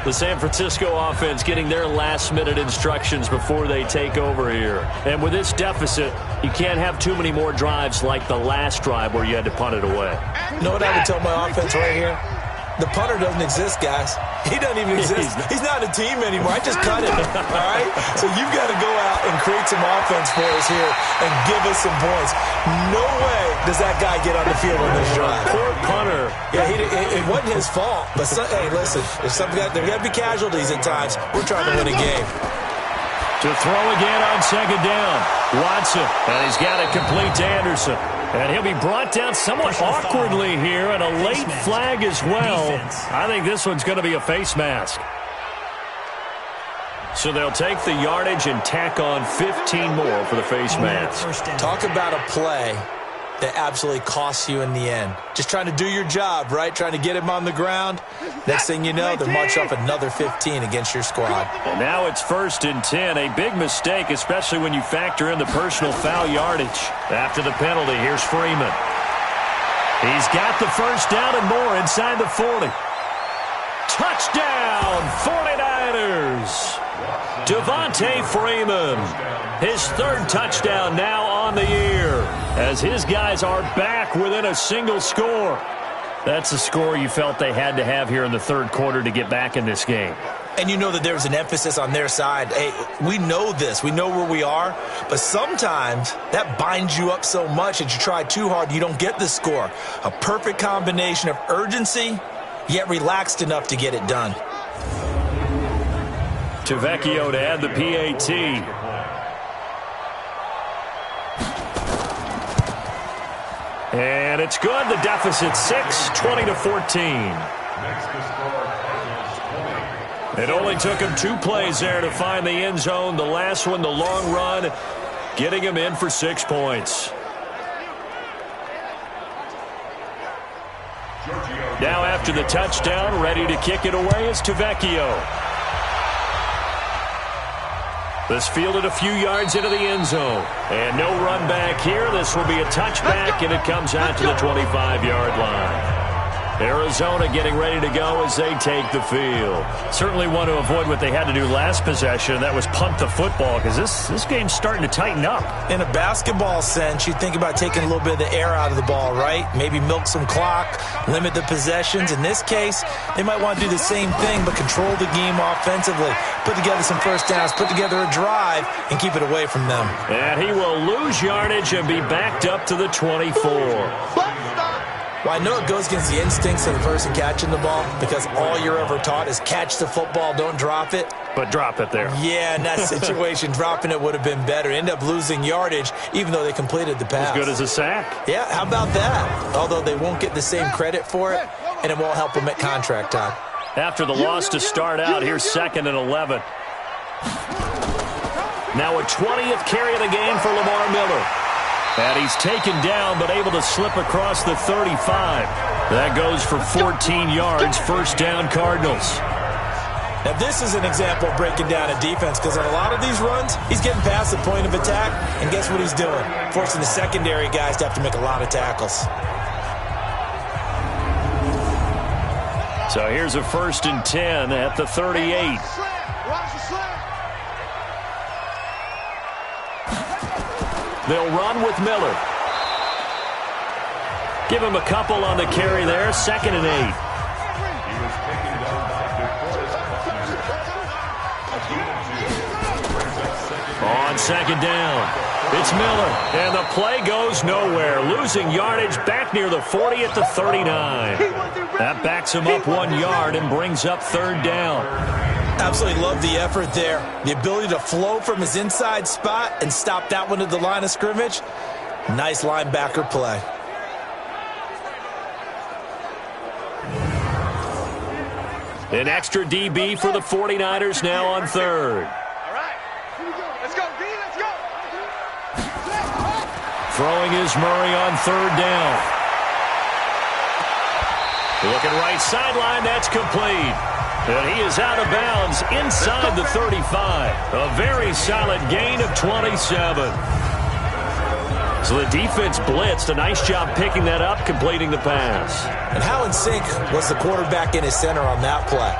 The San Francisco offense getting their last-minute instructions before they take over here. And with this deficit, you can't have too many more drives like the last drive where you had to punt it away. You know what I would tell my offense right here? The punter doesn't exist, guys. He doesn't even exist. He's not a team anymore. I just cut him, all right? So you've got to go out and create some offense for us here and give us some points. No way does that guy get on the field on this drive. Poor punter. Yeah, it wasn't his fault. But, hey, listen, there's there got to be casualties at times. We're trying to win a game. To throw again on second down. Watson, and he's got it complete to Anderson. And he'll be brought down somewhat awkwardly here, and a late flag as well. I think this one's going to be a face mask. So they'll take the yardage and tack on 15 more for the face mask. Talk about a play that absolutely costs you in the end. Just trying to do your job, right? Trying to get him on the ground. Next thing you know, they're march up another 15 against your squad. And now it's 1st and 10. A big mistake, especially when you factor in the personal foul yardage. After the penalty, here's Freeman. He's got the first down and more inside the 40. Touchdown, 49ers. Devontae Freeman. His 3rd touchdown now on the year, as his guys are back within a single score. That's a score you felt they had to have here in the third quarter to get back in this game. And you know that there's an emphasis on their side. Hey, we know this. We know where we are. But sometimes that binds you up so much that you try too hard, you don't get the score. A perfect combination of urgency, yet relaxed enough to get it done. Tavecchio to add the PAT. And it's good. The deficit 6, 20-14. It only took him 2 plays there to find the end zone. The last one, the long run, getting him in for 6 points. Now after the touchdown, ready to kick it away is Tavecchio. This fielded a few yards into the end zone. And no run back here. This will be a touchback, and it comes out to the 25-yard line. Arizona getting ready to go as they take the field. Certainly want to avoid what they had to do last possession. That was punt the football, because this game's starting to tighten up. In a basketball sense, you think about taking a little bit of the air out of the ball, right? Maybe milk some clock, limit the possessions. In this case, they might want to do the same thing, but control the game offensively. Put together some first downs, put together a drive, and keep it away from them. And he will lose yardage and be backed up to the 24. Well, I know it goes against the instincts of the person catching the ball, because all you're ever taught is catch the football, don't drop it. But drop it there. Yeah, in that situation, dropping it would have been better. End up losing yardage, even though they completed the pass. As good as a sack. Yeah, how about that? Although they won't get the same credit for it, and it won't help them at contract time. After the loss to start out, here's 2nd and 11. Now a 20th carry of the game for Lamar Miller. And he's taken down, but able to slip across the 35. That goes for 14 yards, first down Cardinals. Now this is an example of breaking down a defense, because on a lot of these runs, he's getting past the point of attack, and guess what he's doing? Forcing the secondary guys to have to make a lot of tackles. So here's a 1st and 10 at the 38. They'll run with Miller. Give him a couple on the carry there. 2nd and 8. On 2nd down, it's Miller. And the play goes nowhere. Losing yardage back near the 40 at the 39. That backs him up 1 yard and brings up 3rd down. Absolutely love the effort there. The ability to flow from his inside spot and stop that one at the line of scrimmage. Nice linebacker play. An extra DB for the 49ers now on 3rd. All right. Let's go, D. Let's go. Throwing is Murray on 3rd down. Looking right sideline. That's complete. And he is out of bounds inside the 35. A very solid gain of 27. So the defense blitzed. A nice job picking that up, completing the pass. And how in sync was the quarterback in his center on that play?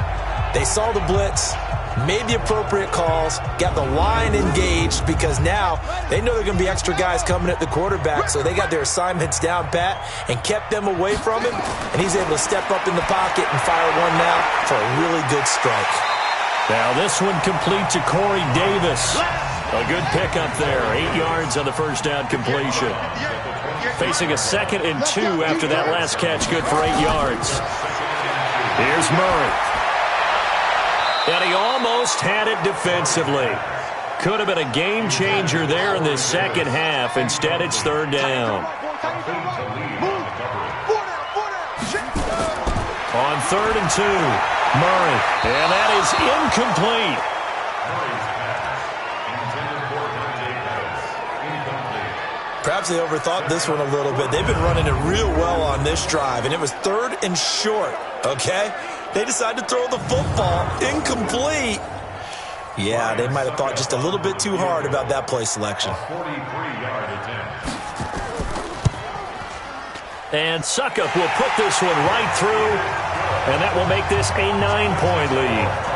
They saw the blitz, made the appropriate calls, got the line engaged, because now they know there are going to be extra guys coming at the quarterback, so they got their assignments down pat and kept them away from him, and he's able to step up in the pocket and fire one now for a really good strike. Now this one complete to Corey Davis. A good pickup there. 8 yards on the first down completion. Facing a 2nd and 2 after that last catch, good for 8 yards. Here's Murray. And he almost had it defensively. Could have been a game changer there in this second half. Instead, it's 3rd down. On 3rd and 2, Murray. And that is incomplete. Perhaps they overthought this one a little bit. They've been running it real well on this drive, and it was 3rd and short, okay? They decided to throw the football incomplete. Yeah, they might have thought just a little bit too hard about that play selection. And Suckup will put this one right through, and that will make this a 9-point lead.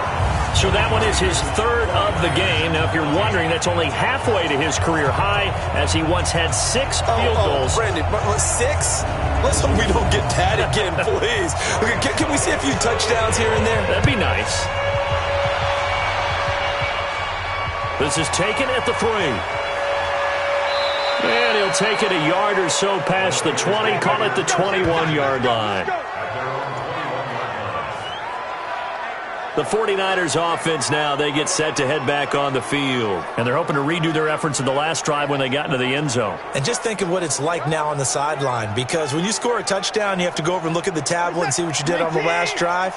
So that one is his 3rd of the game. Now, if you're wondering, that's only halfway to his career high, as he once had 6 field goals. Brandon, 6? Let's hope we don't get that again, please. Okay, can we see a few touchdowns here and there? That'd be nice. This is taken at the 3. And he'll take it a yard or so past the 20, call it the 21-yard line. The 49ers offense now, they get set to head back on the field. And they're hoping to redo their efforts in the last drive when they got into the end zone. And just think of what it's like now on the sideline, because when you score a touchdown, you have to go over and look at the tablet and see what you did on the last drive.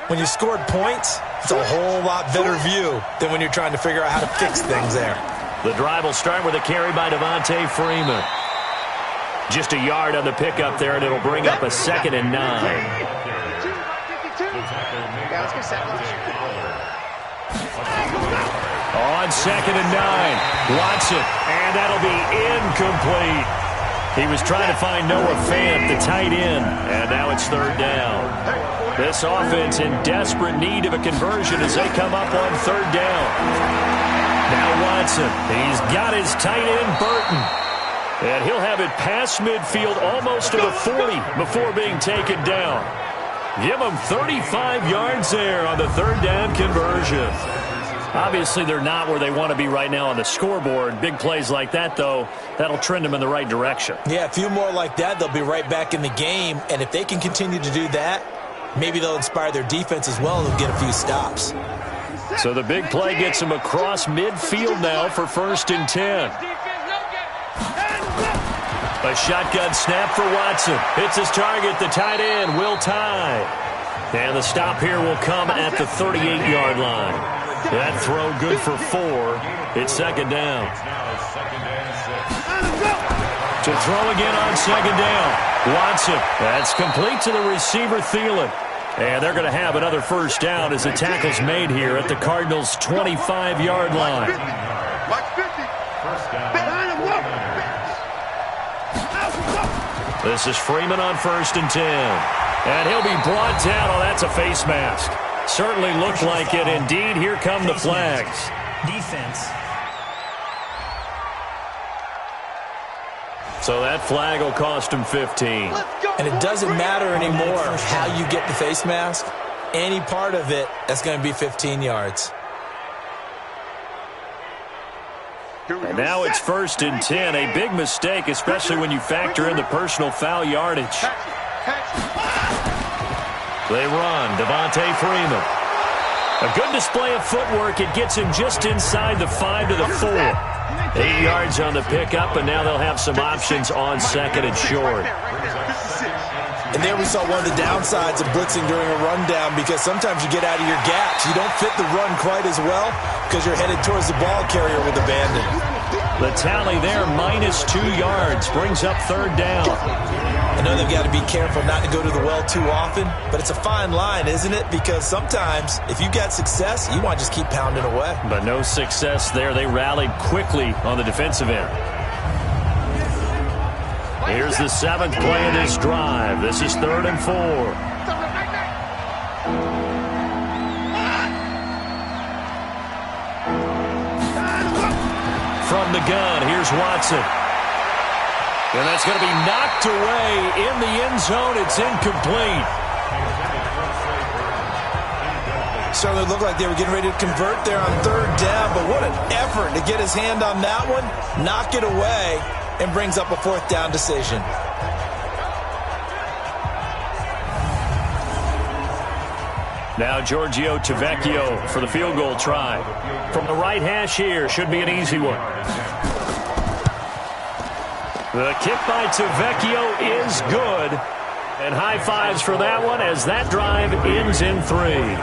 When you scored points, it's a whole lot better view than when you're trying to figure out how to fix things there. The drive will start with a carry by Devontae Freeman. Just a yard on the pickup there, and it'll bring up a 2nd and 9. On 2nd and 9. Watson, and that'll be incomplete. He was trying to find Noah Fant, the tight end, and now it's 3rd down. This offense in desperate need of a conversion as they come up on 3rd down. Now Watson, he's got his tight end, Burton. And he'll have it past midfield almost to the 40 before being taken down. Give him 35 yards there on the 3rd down conversion. Obviously, they're not where they want to be right now on the scoreboard. Big plays like that, though, that'll trend them in the right direction. Yeah, a few more like that, they'll be right back in the game. And if they can continue to do that, maybe they'll inspire their defense as well and they'll get a few stops. So the big play gets him across midfield now for 1st and 10. A shotgun snap for Watson. Hits his target, the tight end, Will Tye. And the stop here will come at the 38-yard line. That throw good for 4. It's 2nd down. To throw again on 2nd down. Watson. That's complete to the receiver, Thielen. And they're going to have another 1st down as the tackle's made here at the Cardinals' 25-yard line. This is Freeman on 1st and 10. And he'll be brought down. Oh, that's a face mask. Certainly looked like it. Indeed, here come the flags. Defense. So that flag will cost him 15. And it doesn't matter anymore how you get the face mask. Any part of it, that's going to be 15 yards. And now it's 1st and 10. A big mistake, especially when you factor in the personal foul yardage. They run. Devontae Freeman. A good display of footwork. It gets him just inside the 5 to the 4. 8 yards on the pickup, and now they'll have some options on 2nd and short. And there we saw one of the downsides of blitzing during a rundown because sometimes you get out of your gaps. You don't fit the run quite as well because you're headed towards the ball carrier with abandon. The tally there, -2 yards, brings up 3rd down. I know they've got to be careful not to go to the well too often, but it's a fine line, isn't it? Because sometimes if you got success, you want to just keep pounding away. But no success there. They rallied quickly on the defensive end. Here's the 7th play of this drive. This is 3rd and 4. From the gun, here's Watson. And that's going to be knocked away in the end zone. It's incomplete. Certainly looked like they were getting ready to convert there on 3rd down, but what an effort to get his hand on that one, knock it away, and brings up a 4th down decision. Now Giorgio Tavecchio for the field goal try. From the right hash here, should be an easy one. The kick by Tavecchio is good. And high fives for that one as that drive ends in 3.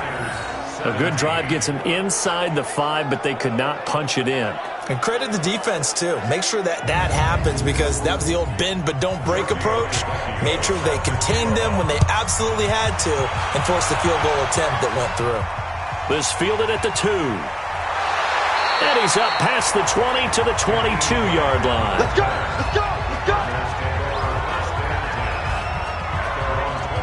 A good drive gets them inside the 5, but they could not punch it in. And credit the defense, too. Make sure that that happens because that was the old bend but don't break approach. Made sure they contained them when they absolutely had to and forced the field goal attempt that went through. This fielded at the 2. And he's up past the 20 to the 22-yard line. Let's go! Let's go! Let's go!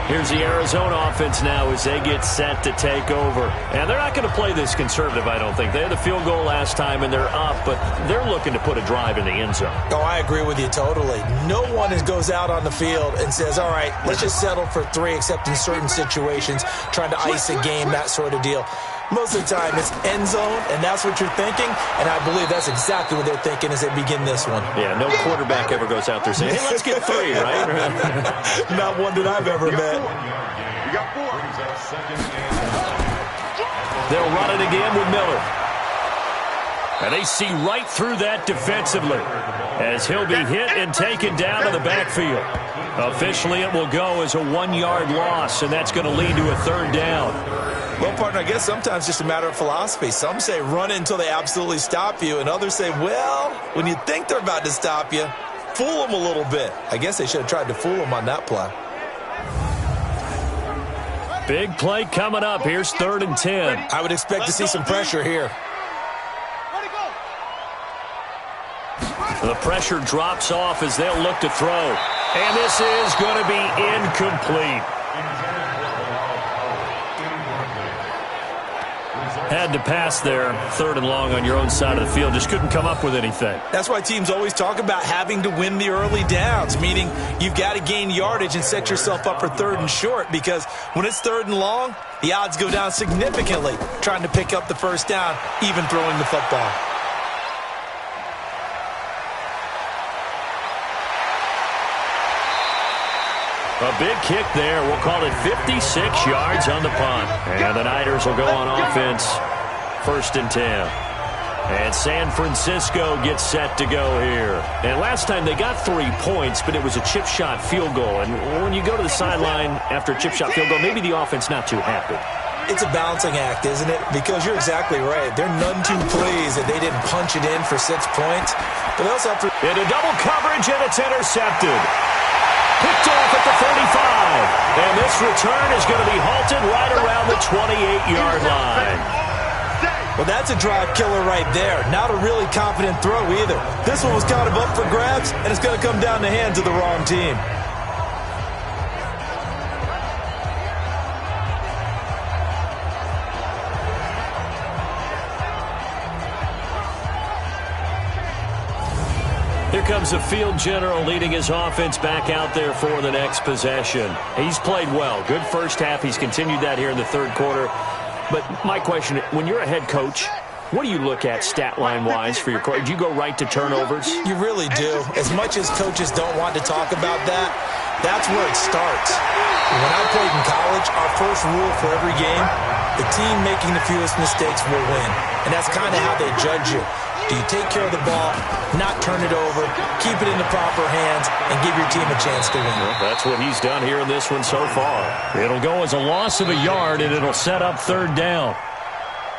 Here's the Arizona offense now as they get set to take over. And they're not going to play this conservative, I don't think. They had the field goal last time, and they're up, but they're looking to put a drive in the end zone. Oh, I agree with you totally. No one goes out on the field and says, all right, let's just settle for 3, except in certain situations, trying to ice a game, that sort of deal. Most of the time, it's end zone, and that's what you're thinking, and I believe that's exactly what they're thinking as they begin this one. Yeah, no quarterback ever goes out there saying, hey, let's get 3, right? Not one that I've ever met. You got 4. They'll run it again with Miller. And they see right through that defensively as he'll be hit and taken down to the backfield. Officially, it will go as a 1-yard loss, and that's going to lead to a 3rd down. Well, partner, I guess sometimes it's just a matter of philosophy. Some say run it until they absolutely stop you, and others say, well, when you think they're about to stop you, fool them a little bit. I guess they should have tried to fool them on that play. Big play coming up. Here's 3rd and 10. I would expect to see some pressure here. The pressure drops off as they'll look to throw. And this is going to be incomplete. Had to pass there, 3rd and long on your own side of the field. Just couldn't come up with anything. That's why teams always talk about having to win the early downs, meaning you've got to gain yardage and set yourself up for 3rd and short, because when it's 3rd and long, the odds go down significantly trying to pick up the first down, even throwing the football. A big kick there. We'll call it 56 yards on the punt. And the Niners will go on offense. 1st and 10. And San Francisco gets set to go here. And last time they got 3 points, but it was a chip shot field goal. And when you go to the sideline after a chip shot field goal, maybe the offense not too happy. It's a balancing act, isn't it? Because you're exactly right. They're none too pleased that they didn't punch it in for 6 points. But they also have to... Into double coverage, and it's intercepted. Picked off at the 35. And this return is going to be halted right around the 28-yard line. Well, that's a drive killer right there. Not a really confident throw either. This one was kind of up for grabs, and it's going to come down the hands of the wrong team. Here comes the field general leading his offense back out there for the next possession. He's played well. Good first half. He's continued that here in the 3rd quarter. But my question, when you're a head coach, what do you look at stat line-wise for your coach? Do you go right to turnovers? You really do. As much as coaches don't want to talk about that, that's where it starts. When I played in college, our first rule for every game, the team making the fewest mistakes will win. And that's kind of how they judge you. Do you take care of the ball, not turn it over, keep it in the proper hands, and give your team a chance to win? Well, that's what he's done here in this one so far. It'll go as a loss of a yard, and it'll set up 3rd down.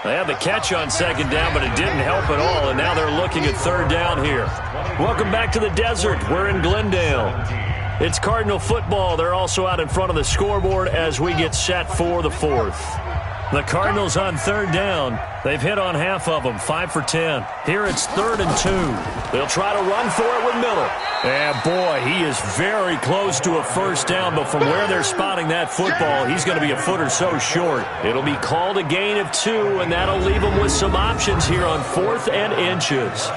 They had the catch on 2nd down, but it didn't help at all, and now they're looking at 3rd down here. Welcome back to the desert. We're in Glendale. It's Cardinal football. They're also out in front of the scoreboard as we get set for the 4th. The Cardinals on 3rd down. They've hit on half of them, 5 for 10. Here it's 3rd and 2. They'll try to run for it with Miller. And boy, he is very close to a first down, but from where they're spotting that football, he's going to be a foot or so short. It'll be called a gain of 2, and that'll leave him with some options here on 4th and inches.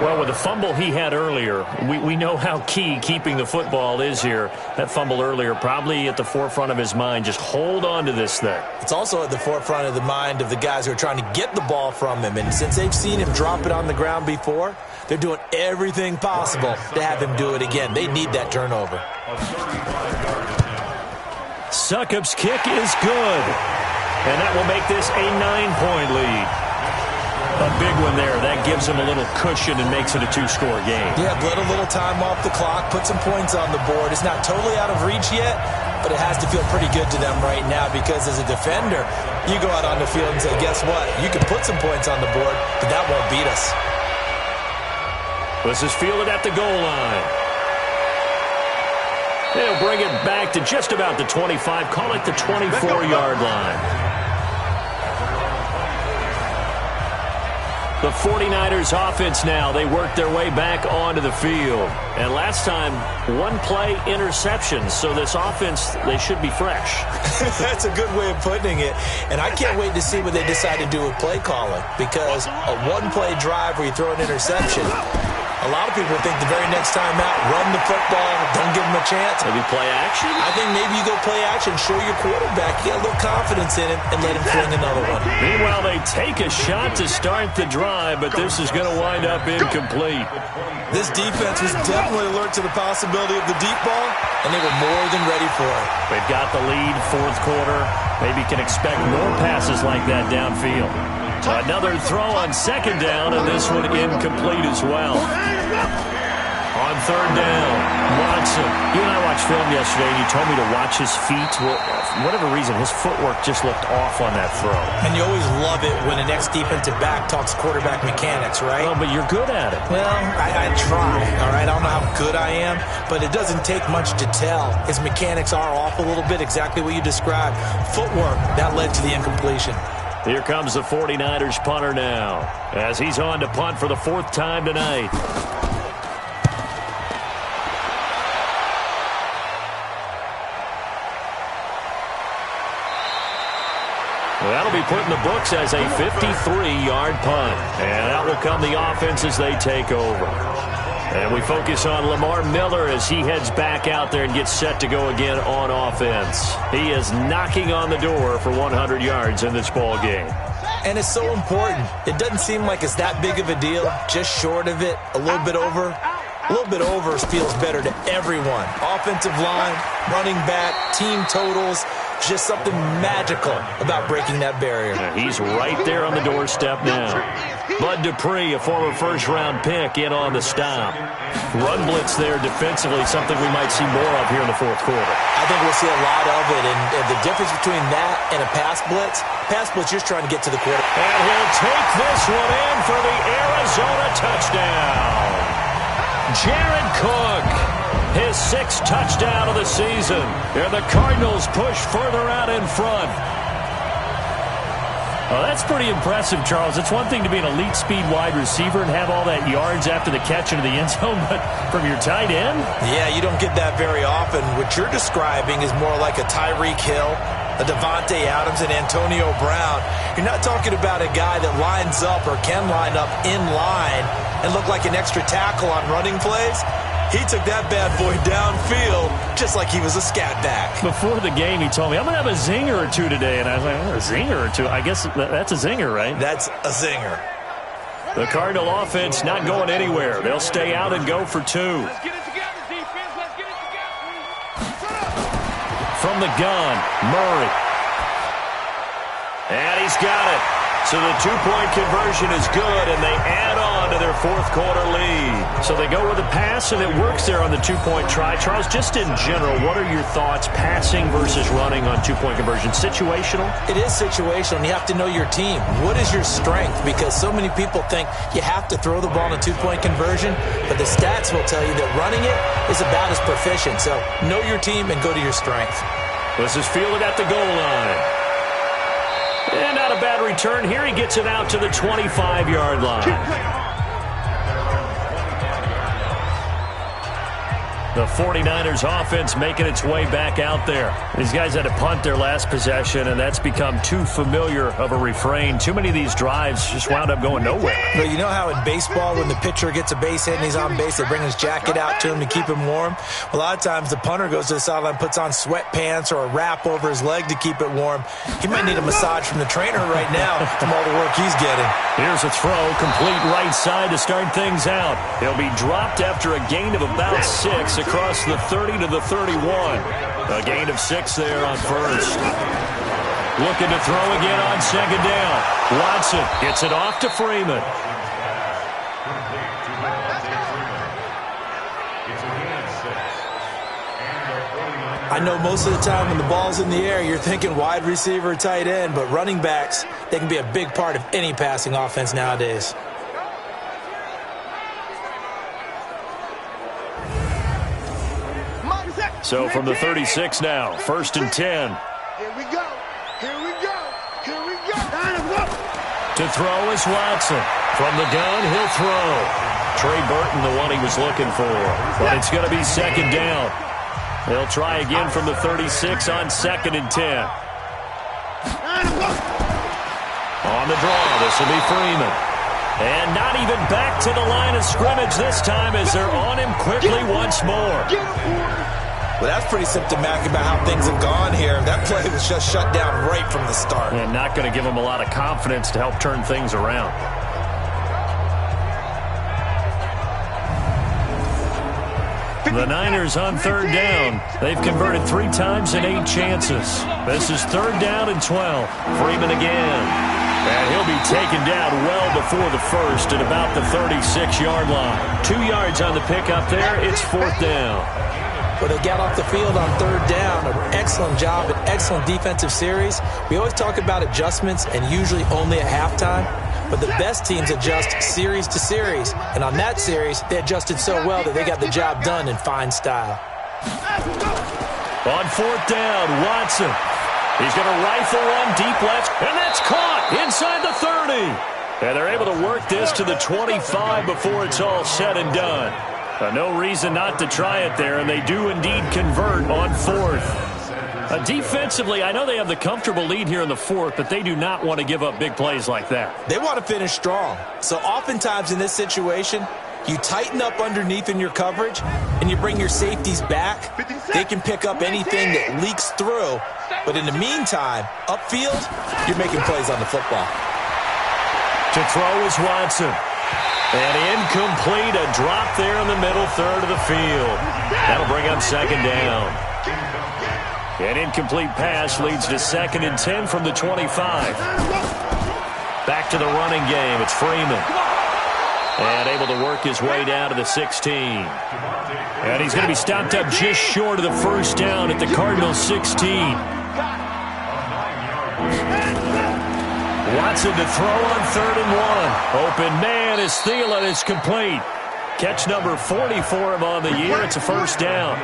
Well, with the fumble he had earlier, we know how key keeping the football is here. That fumble earlier probably at the forefront of his mind. Just hold on to this thing. It's also at the forefront of the mind of the guys who are trying to get the ball from him. And since they've seen him drop it on the ground before, they're doing everything possible to have him do it again. They need that turnover. Succop's kick is good. And that will make this a 9-point lead. A big one there. That gives him a little cushion and makes it a 2-score game. Yeah, let a little time off the clock, put some points on the board. It's not totally out of reach yet, but it has to feel pretty good to them right now because as a defender, you go out on the field and say, guess what? You can put some points on the board, but that won't beat us. This is fielded at the goal line. They'll bring it back to just about the 25. Call it the 24-yard line. The 49ers offense now, they work their way back onto the field. And last time, 1-play interception. So this offense, they should be fresh. That's a good way of putting it. And I can't wait to see what they decide to do with play calling. Because a 1-play drive where you throw an interception, a lot of people think the very next time out, run the football, don't give them a chance. Maybe play action? I think maybe you go play action, show your quarterback, get a little confidence in him, and let him fling another one. Meanwhile, they take a shot to start the drive, but this is going to wind up incomplete. This defense was definitely alert to the possibility of the deep ball, and they were more than ready for it. They've got the lead, 4th quarter. Maybe can expect more passes like that downfield. Another throw on 2nd down, and this one incomplete as well. On 3rd down, Watson. You and I watched film yesterday, and you told me to watch his feet. Well, for whatever reason, his footwork just looked off on that throw. And you always love it when an ex-defensive back talks quarterback mechanics, right? Well, but you're good at it. Well, I try, all right? I don't know how good I am, but it doesn't take much to tell. His mechanics are off a little bit, exactly what you described. Footwork, that led to the incompletion. Here comes the 49ers punter now, as he's on to punt for the 4th time tonight. put in the books as a 53-yard punt. And out will come the offense as they take over. And we focus on Lamar Miller as he heads back out there and gets set to go again on offense. He is knocking on the door for 100 yards in this ball game. And it's so important. It doesn't seem like it's that big of a deal, just short of it, a little bit over. A little bit over feels better to everyone. Offensive line, running back, team totals, just something magical about breaking that barrier. And he's right there on the doorstep now. Bud Dupree, a former first-round pick, in on the stop. Run blitz there defensively, something we might see more of here in the fourth quarter. I think we'll see a lot of it, and the difference between that and a pass blitz, you're trying to get to the quarter. And he'll take this one in for the Arizona touchdown. Jared Cook, his 6th touchdown of the season. And the Cardinals push further out in front. Oh, that's pretty impressive, Charles. It's one thing to be an elite speed wide receiver and have all that yards after the catch into the end zone, but from your tight end? Yeah, you don't get that very often. What you're describing is more like a Tyreek Hill, a Devontae Adams, and Antonio Brown. You're not talking about a guy that lines up or can line up in line and look like an extra tackle on running plays. He took that bad boy downfield just like he was a scat back. Before the game, he told me, I'm going to have a zinger or two today. And I was like, oh, a zinger or two? I guess that's a zinger, right? That's a zinger. The Cardinal offense not going anywhere. They'll stay out and go for 2. Let's get it together, defense. Let's get it together. From the gun, Murray. And he's got it. So the 2-point conversion is good, and they add on to their fourth-quarter lead. So they go with a pass, and it works there on the 2-point try. Charles, just in general, what are your thoughts passing versus running on 2-point conversion? Situational? It is situational, and you have to know your team. What is your strength? Because so many people think you have to throw the ball in a 2-point conversion, but the stats will tell you that running it is about as proficient. So know your team and go to your strength. This is fielded at the goal line. And not a bad return here. He gets it out to the 25-yard line. The 49ers offense making its way back out there. These guys had to punt their last possession, and that's become too familiar of a refrain. Too many of these drives just wound up going nowhere. But you know how in baseball, when the pitcher gets a base hit and he's on base, they bring his jacket out to him to keep him warm? A lot of times the punter goes to the sideline, puts on sweatpants or a wrap over his leg to keep it warm. He might need a massage from the trainer right now from all the work he's getting. Here's a throw, complete right side to start things out. He'll be dropped after a gain of about 6 across the 30 to the 31. A gain of 6 there on first. Looking to throw again on second down. Watson gets it off to Freeman. I know most of the time when the ball's in the air, you're thinking wide receiver, tight end, but running backs, they can be a big part of any passing offense nowadays. So from the 36 now, 1st and 10. Here we go. Here we go. Here we go. To throw is Watson. From the gun, he'll throw. Trey Burton, the one he was looking for. But it's going to be second down. They'll try again from the 36 on 2nd and 10. On the draw, this will be Freeman. And not even back to the line of scrimmage this time as they're on him quickly once more. Well, that's pretty symptomatic about how things have gone here. That play was just shut down right from the start. And not going to give him a lot of confidence to help turn things around. The Niners on 3rd down. They've converted 3 times in 8 chances. This is 3rd down and 12. Freeman again. And he'll be taken down well before the first at about the 36-yard line. 2 yards on the pickup there. It's 4th down. Well, they got off the field on 3rd down. An excellent job, an excellent defensive series. We always talk about adjustments and usually only at halftime. But the best teams adjust series to series. And on that series, they adjusted so well that they got the job done in fine style. On 4th down, Watson. He's going to rifle one deep left, and that's caught inside the 30. And they're able to work this to the 25 before it's all said and done. No reason not to try it there, and they do indeed convert on 4th. Defensively, I know they have the comfortable lead here in the fourth, but they do not want to give up big plays like that. They want to finish strong. So oftentimes in this situation, you tighten up underneath in your coverage, and you bring your safeties back. They can pick up anything that leaks through. But in the meantime, upfield, you're making plays on the football. To throw is Watson. And incomplete, a drop there in the middle third of the field. That'll bring up second down. An incomplete pass leads to 2nd and 10 from the 25. Back to the running game. It's Freeman. And able to work his way down to the 16. And he's going to be stopped up just short of the first down at the Cardinals 16. Watson to throw on 3rd and 1. Open man is Thielen. It's complete. Catch number 40 for him on the year. It's a first down.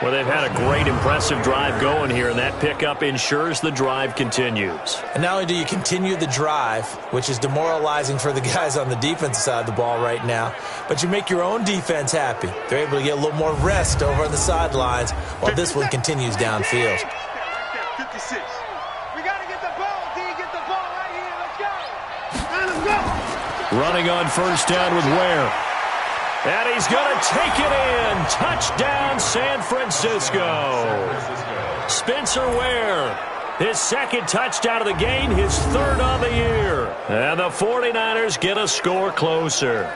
Well, they've had a great, impressive drive going here, and that pickup ensures the drive continues. And not only do you continue the drive, which is demoralizing for the guys on the defensive side of the ball right now, but you make your own defense happy. They're able to get a little more rest over on the sidelines while this one continues downfield. 56. We got to get the ball, D. Get the ball right here. Let's go. Running on first down with Ware. And he's going to take it in. Touchdown, San Francisco. Spencer Ware, his 2nd touchdown of the game, his 3rd on the year. And the 49ers get a score closer.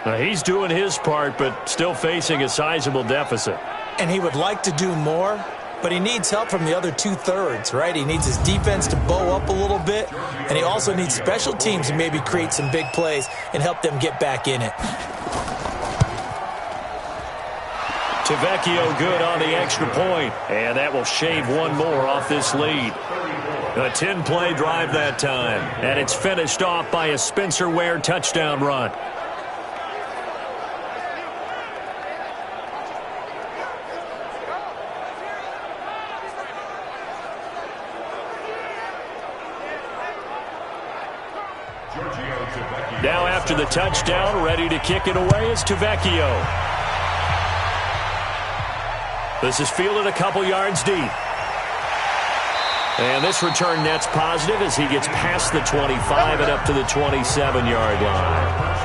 Now, he's doing his part, but still facing a sizable deficit. And he would like to do more, but he needs help from the other 2/3, right? He needs his defense to bow up a little bit, and he also needs special teams to maybe create some big plays and help them get back in it. Tavecchio good on the extra point, and that will shave one more off this lead. A 10-play drive that time, and it's finished off by a Spencer Ware touchdown run. Now after the touchdown, ready to kick it away is Tavecchio. This is fielded a couple yards deep. And this return net's positive as he gets past the 25 and up to the 27-yard line.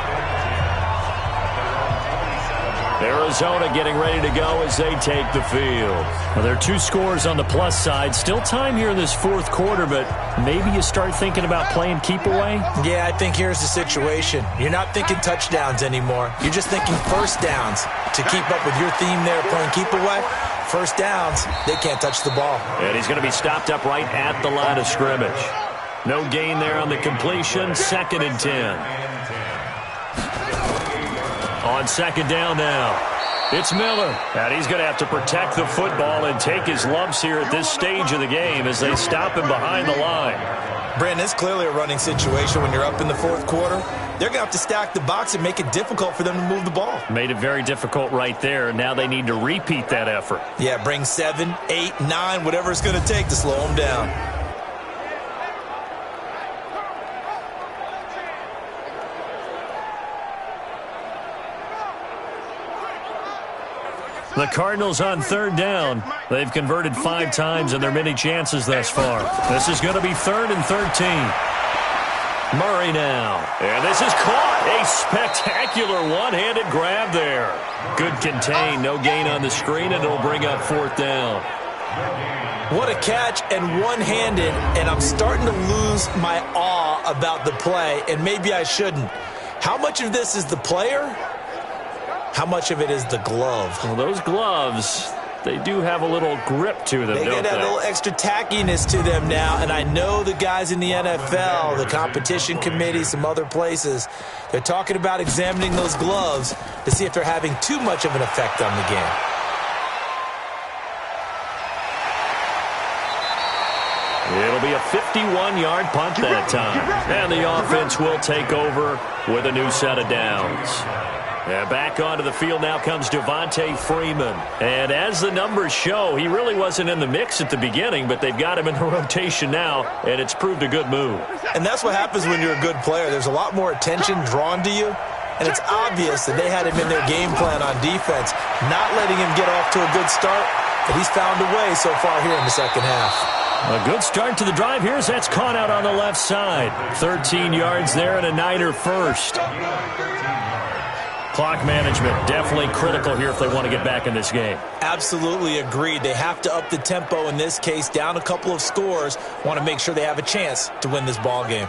Arizona getting ready to go as they take the field. Well, there are 2 scores on the plus side. Still time here in this 4th quarter, but maybe you start thinking about playing keep away? Yeah, I think here's the situation. You're not thinking touchdowns anymore. You're just thinking first downs. To keep up with your theme there, playing keep away, first downs, they can't touch the ball. And he's going to be stopped up right at the line of scrimmage. No gain there on the completion, 2nd and 10. On 2nd down now, it's Miller. And he's going to have to protect the football and take his lumps here at this stage of the game as they stop him behind the line. Brandon, it's clearly a running situation when you're up in the 4th quarter. They're going to have to stack the box and make it difficult for them to move the ball. Made it very difficult right there. Now they need to repeat that effort. Yeah, bring 7, 8, 9, whatever it's going to take to slow them down. The Cardinals on 3rd down. They've converted 5 times in their many chances thus far. This is going to be 3rd and 13. Murray now. And this is caught. A spectacular one-handed grab there. Good contain. No gain on the screen, and it'll bring up 4th down. What a catch and one-handed, and I'm starting to lose my awe about the play, and maybe I shouldn't. How much of this is the player? How much of it is the glove? Well, those gloves, they do have a little grip to them, don't they? They got a little extra tackiness to them now, and I know the guys in the NFL, the competition committee, some other places, they're talking about examining those gloves to see if they're having too much of an effect on the game. It'll be a 51-yard punt that time. And the offense will take over with a new set of downs. And back onto the field now comes Devontae Freeman. And as the numbers show, he really wasn't in the mix at the beginning, but they've got him in the rotation now, and it's proved a good move. And that's what happens when you're a good player. There's a lot more attention drawn to you, And it's obvious that they had him in their game plan on defense, not letting him get off to a good start, but he's found a way so far here in the second half. A good start to the drive here as that's caught out on the left side. 13 yards there and a Niner first. Clock management definitely critical here if they want to get back in this game. Absolutely agreed. They have to up the tempo in this case, down a couple of scores, want to make sure they have a chance to win this ball game.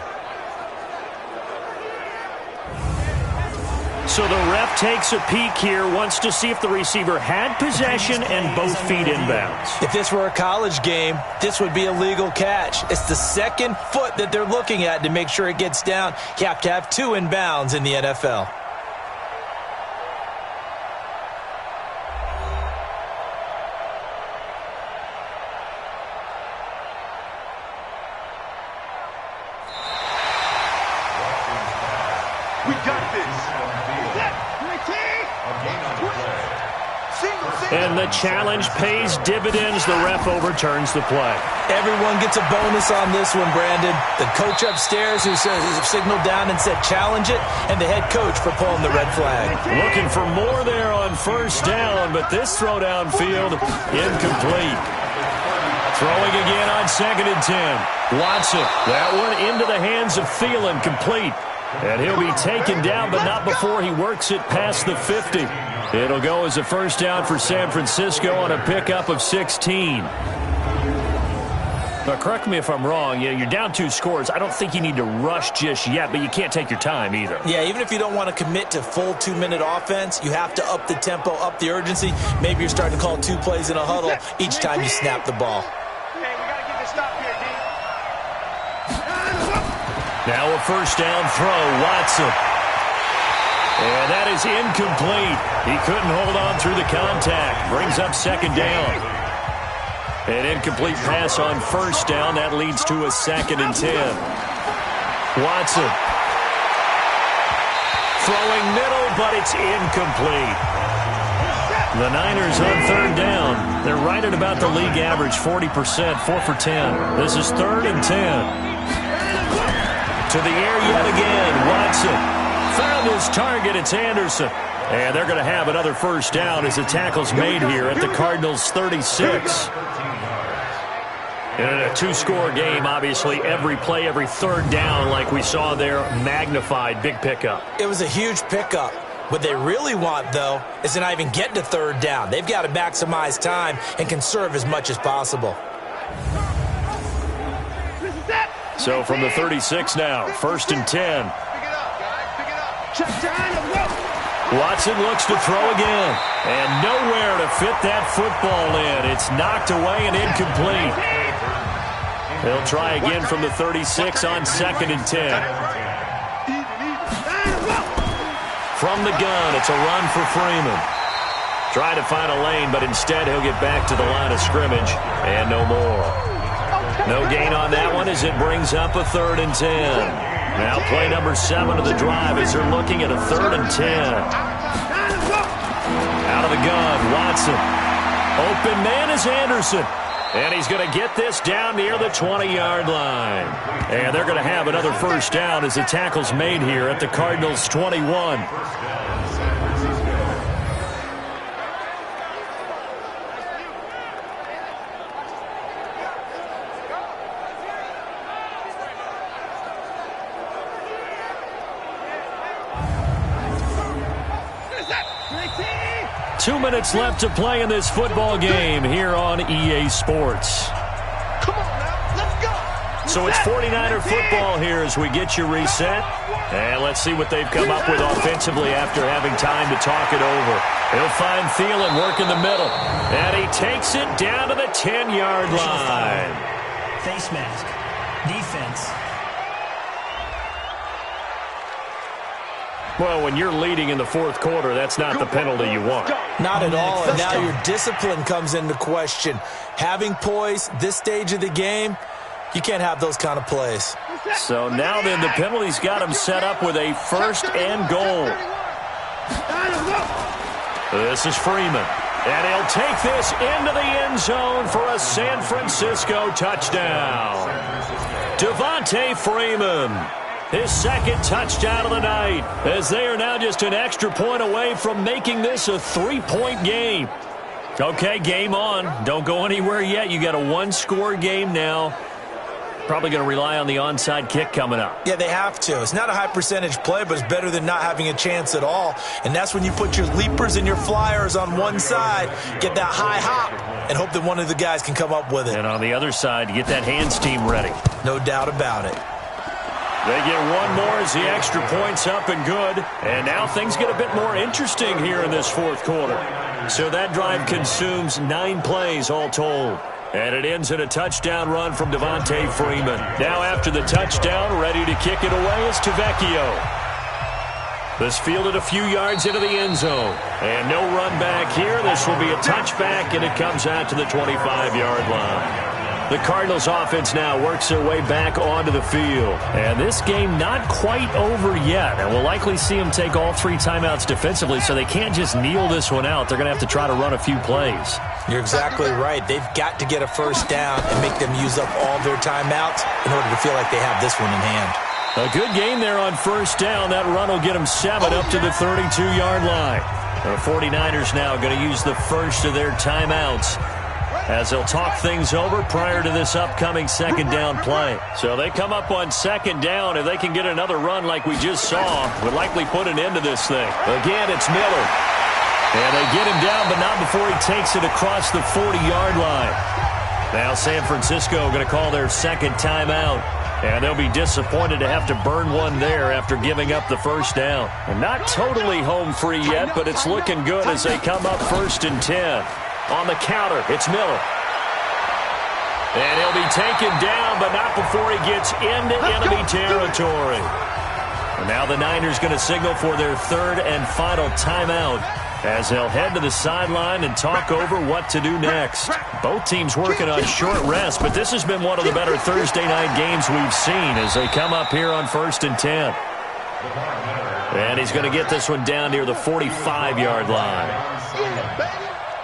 So the ref takes a peek here, wants to see if the receiver had possession and both feet inbounds. If this were a college game, this would be a legal catch. It's the second foot that they're looking at to make sure it gets down. You have to have two inbounds in the NFL. We got this. And the challenge pays dividends. The ref overturns the play. Everyone gets a bonus on this one, Brandon. The coach upstairs who signaled down and said challenge it, and the head coach for pulling the red flag. Looking for more there on first down, but this throw downfield incomplete. Throwing again on 2nd and 10. Watson, that one into the hands of Thielen, complete. And he'll be taken down, but not before he works it past the 50. It'll go as a first down for San Francisco on a pickup of 16. But correct me if I'm wrong, you're down 2 scores. I don't think you need to rush just yet, but you can't take your time either. Yeah, even if you don't want to commit to full 2-minute offense, you have to up the tempo, up the urgency. Maybe you're starting to call 2 plays in a huddle each time you snap the ball. Now a first down throw, Watson. And that is incomplete. He couldn't hold on through the contact. Brings up 2nd down. An incomplete pass on first down. That leads to a 2nd and 10. Watson. Throwing middle, but it's incomplete. The Niners on 3rd down. They're right at about the league average, 40%, 4 for 10. This is 3rd and 10. To the air yet again, Watson found his target. It's Anderson. And they're going to have another first down as the tackle's made here at the Cardinals' 36. In a 2-score game, obviously, every play, every 3rd down, like we saw there, magnified, big pickup. It was a huge pickup. What they really want, though, is to not even get to 3rd down. They've got to maximize time and conserve as much as possible. So from the 36 now, 1st and 10. Watson looks to throw again. And nowhere to fit that football in. It's knocked away and incomplete. They'll try again from the 36 on 2nd and 10. From the gun, it's a run for Freeman. Trying to find a lane, but instead he'll get back to the line of scrimmage. And no more. No gain on that one as it brings up a 3rd and 10. Now play number 7 of the drive as they're looking at a 3rd and 10. Out of the gun, Watson. Open man is Anderson. And he's going to get this down near the 20-yard line. And they're going to have another first down as the tackle's made here at the Cardinals' 21. 2 minutes left to play in this football game here on EA Sports. Come on now, let's go. So it's 49er football here as we get you reset. And let's see what they've come up with offensively after having time to talk it over. He'll find Thielen working the middle. And he takes it down to the 10-yard line. Face mask. Defense. Well, when you're leading in the 4th quarter, that's not the penalty you want. Not at all, and now your discipline comes into question. Having poise this stage of the game, you can't have those kind of plays. So now then, the penalty's got him set up with a 1st and goal. This is Freeman. And he'll take this into the end zone for a San Francisco touchdown. Devontae Freeman. his second touchdown of the night, as they are now just an extra point away from making this a 3-point game. Okay, game on. Don't go anywhere yet. You got a one-score game now. Probably going to rely on the onside kick coming up. Yeah, they have to. It's not a high-percentage play, but it's better than not having a chance at all. And that's when you put your leapers and your flyers on one side, get that high hop, and hope that one of the guys can come up with it. And on the other side, get that hands team ready. No doubt about it. They get one more as the extra point's up and good. And now things get a bit more interesting here in this fourth quarter. So that drive consumes 9 plays all told. And it ends in a touchdown run from Devontae Freeman. Now after the touchdown, ready to kick it away is Tavecchio. This fielded a few yards into the end zone. And no run back here. This will be a touchback, and it comes out to the 25-yard line. The Cardinals offense now works their way back onto the field. And this game not quite over yet. And we'll likely see them take all 3 timeouts defensively, so they can't just kneel this one out. They're going to have to try to run a few plays. You're exactly right. They've got to get a first down and make them use up all their timeouts in order to feel like they have this one in hand. A good game there on first down. That run will get them 7 up to the 32-yard line. The 49ers now going to use the first of their timeouts as they'll talk things over prior to this upcoming second down play. So they come up on second down. If they can get another run like we just saw, would likely put an end to this thing. Again, it's Miller. And they get him down, but not before he takes it across the 40-yard line. Now San Francisco going to call their second timeout. And they'll be disappointed to have to burn one there after giving up the first down. And not totally home free yet, but it's looking good as they come up 1st and 10. On the counter, it's Miller. And he'll be taken down, but not before he gets into enemy territory. And now the Niners going to signal for their 3rd and final timeout as they'll head to the sideline and talk over what to do next. Both teams working on short rest, but this has been one of the better Thursday night games we've seen as they come up here on 1st and 10. And he's going to get this one down near the 45-yard line.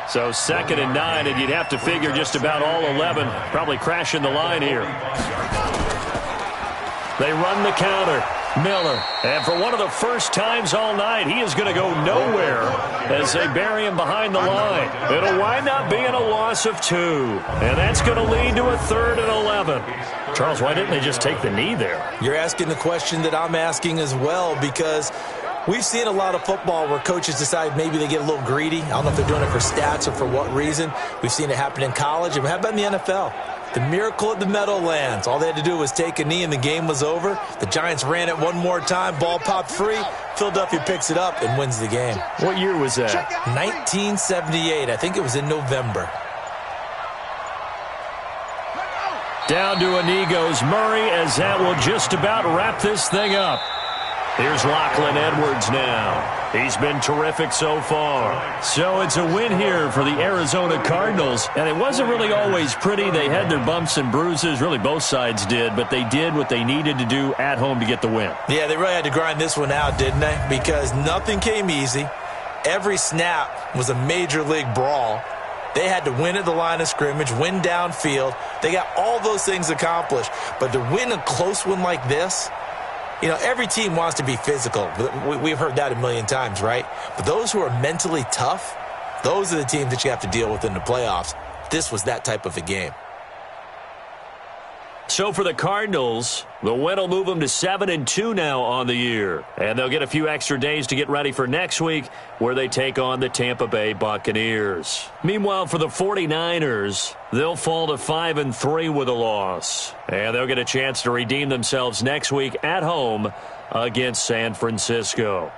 So 2nd and 9, and you'd have to figure just about all 11 probably crashing the line here. They run the counter. Miller. And for one of the first times all night, he is going to go nowhere as they bury him behind the line. It'll wind up being a loss of 2. And that's going to lead to a 3rd and 11. Charles, why didn't they just take the knee there? You're asking the question that I'm asking as well, because we've seen a lot of football where coaches decide maybe they get a little greedy. I don't know if they're doing it for stats or for what reason. We've seen it happen in college. And how about in the NFL? The miracle at the Meadowlands. All they had to do was take a knee and the game was over. The Giants ran it one more time. Ball popped free. Philadelphia picks it up and wins the game. What year was that? 1978. I think it was in November. Down to a knee goes Murray as that will just about wrap this thing up. Here's Lachlan Edwards now. He's been terrific so far. So it's a win here for the Arizona Cardinals. And it wasn't really always pretty. They had their bumps and bruises. Really, both sides did. But they did what they needed to do at home to get the win. Yeah, they really had to grind this one out, didn't they? Because nothing came easy. Every snap was a major league brawl. They had to win at the line of scrimmage, win downfield. They got all those things accomplished. But to win a close one like this, you know, every team wants to be physical. We've heard that a million times, right? But those who are mentally tough, those are the teams that you have to deal with in the playoffs. This was that type of a game. So for the Cardinals, the win will move them to 7-2 now on the year. And they'll get a few extra days to get ready for next week, where they take on the Tampa Bay Buccaneers. Meanwhile, for the 49ers, they'll fall to 5-3 with a loss. And they'll get a chance to redeem themselves next week at home against San Francisco.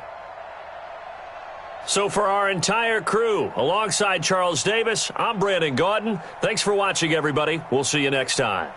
So for our entire crew, alongside Charles Davis, I'm Brandon Gaudin. Thanks for watching, everybody. We'll see you next time.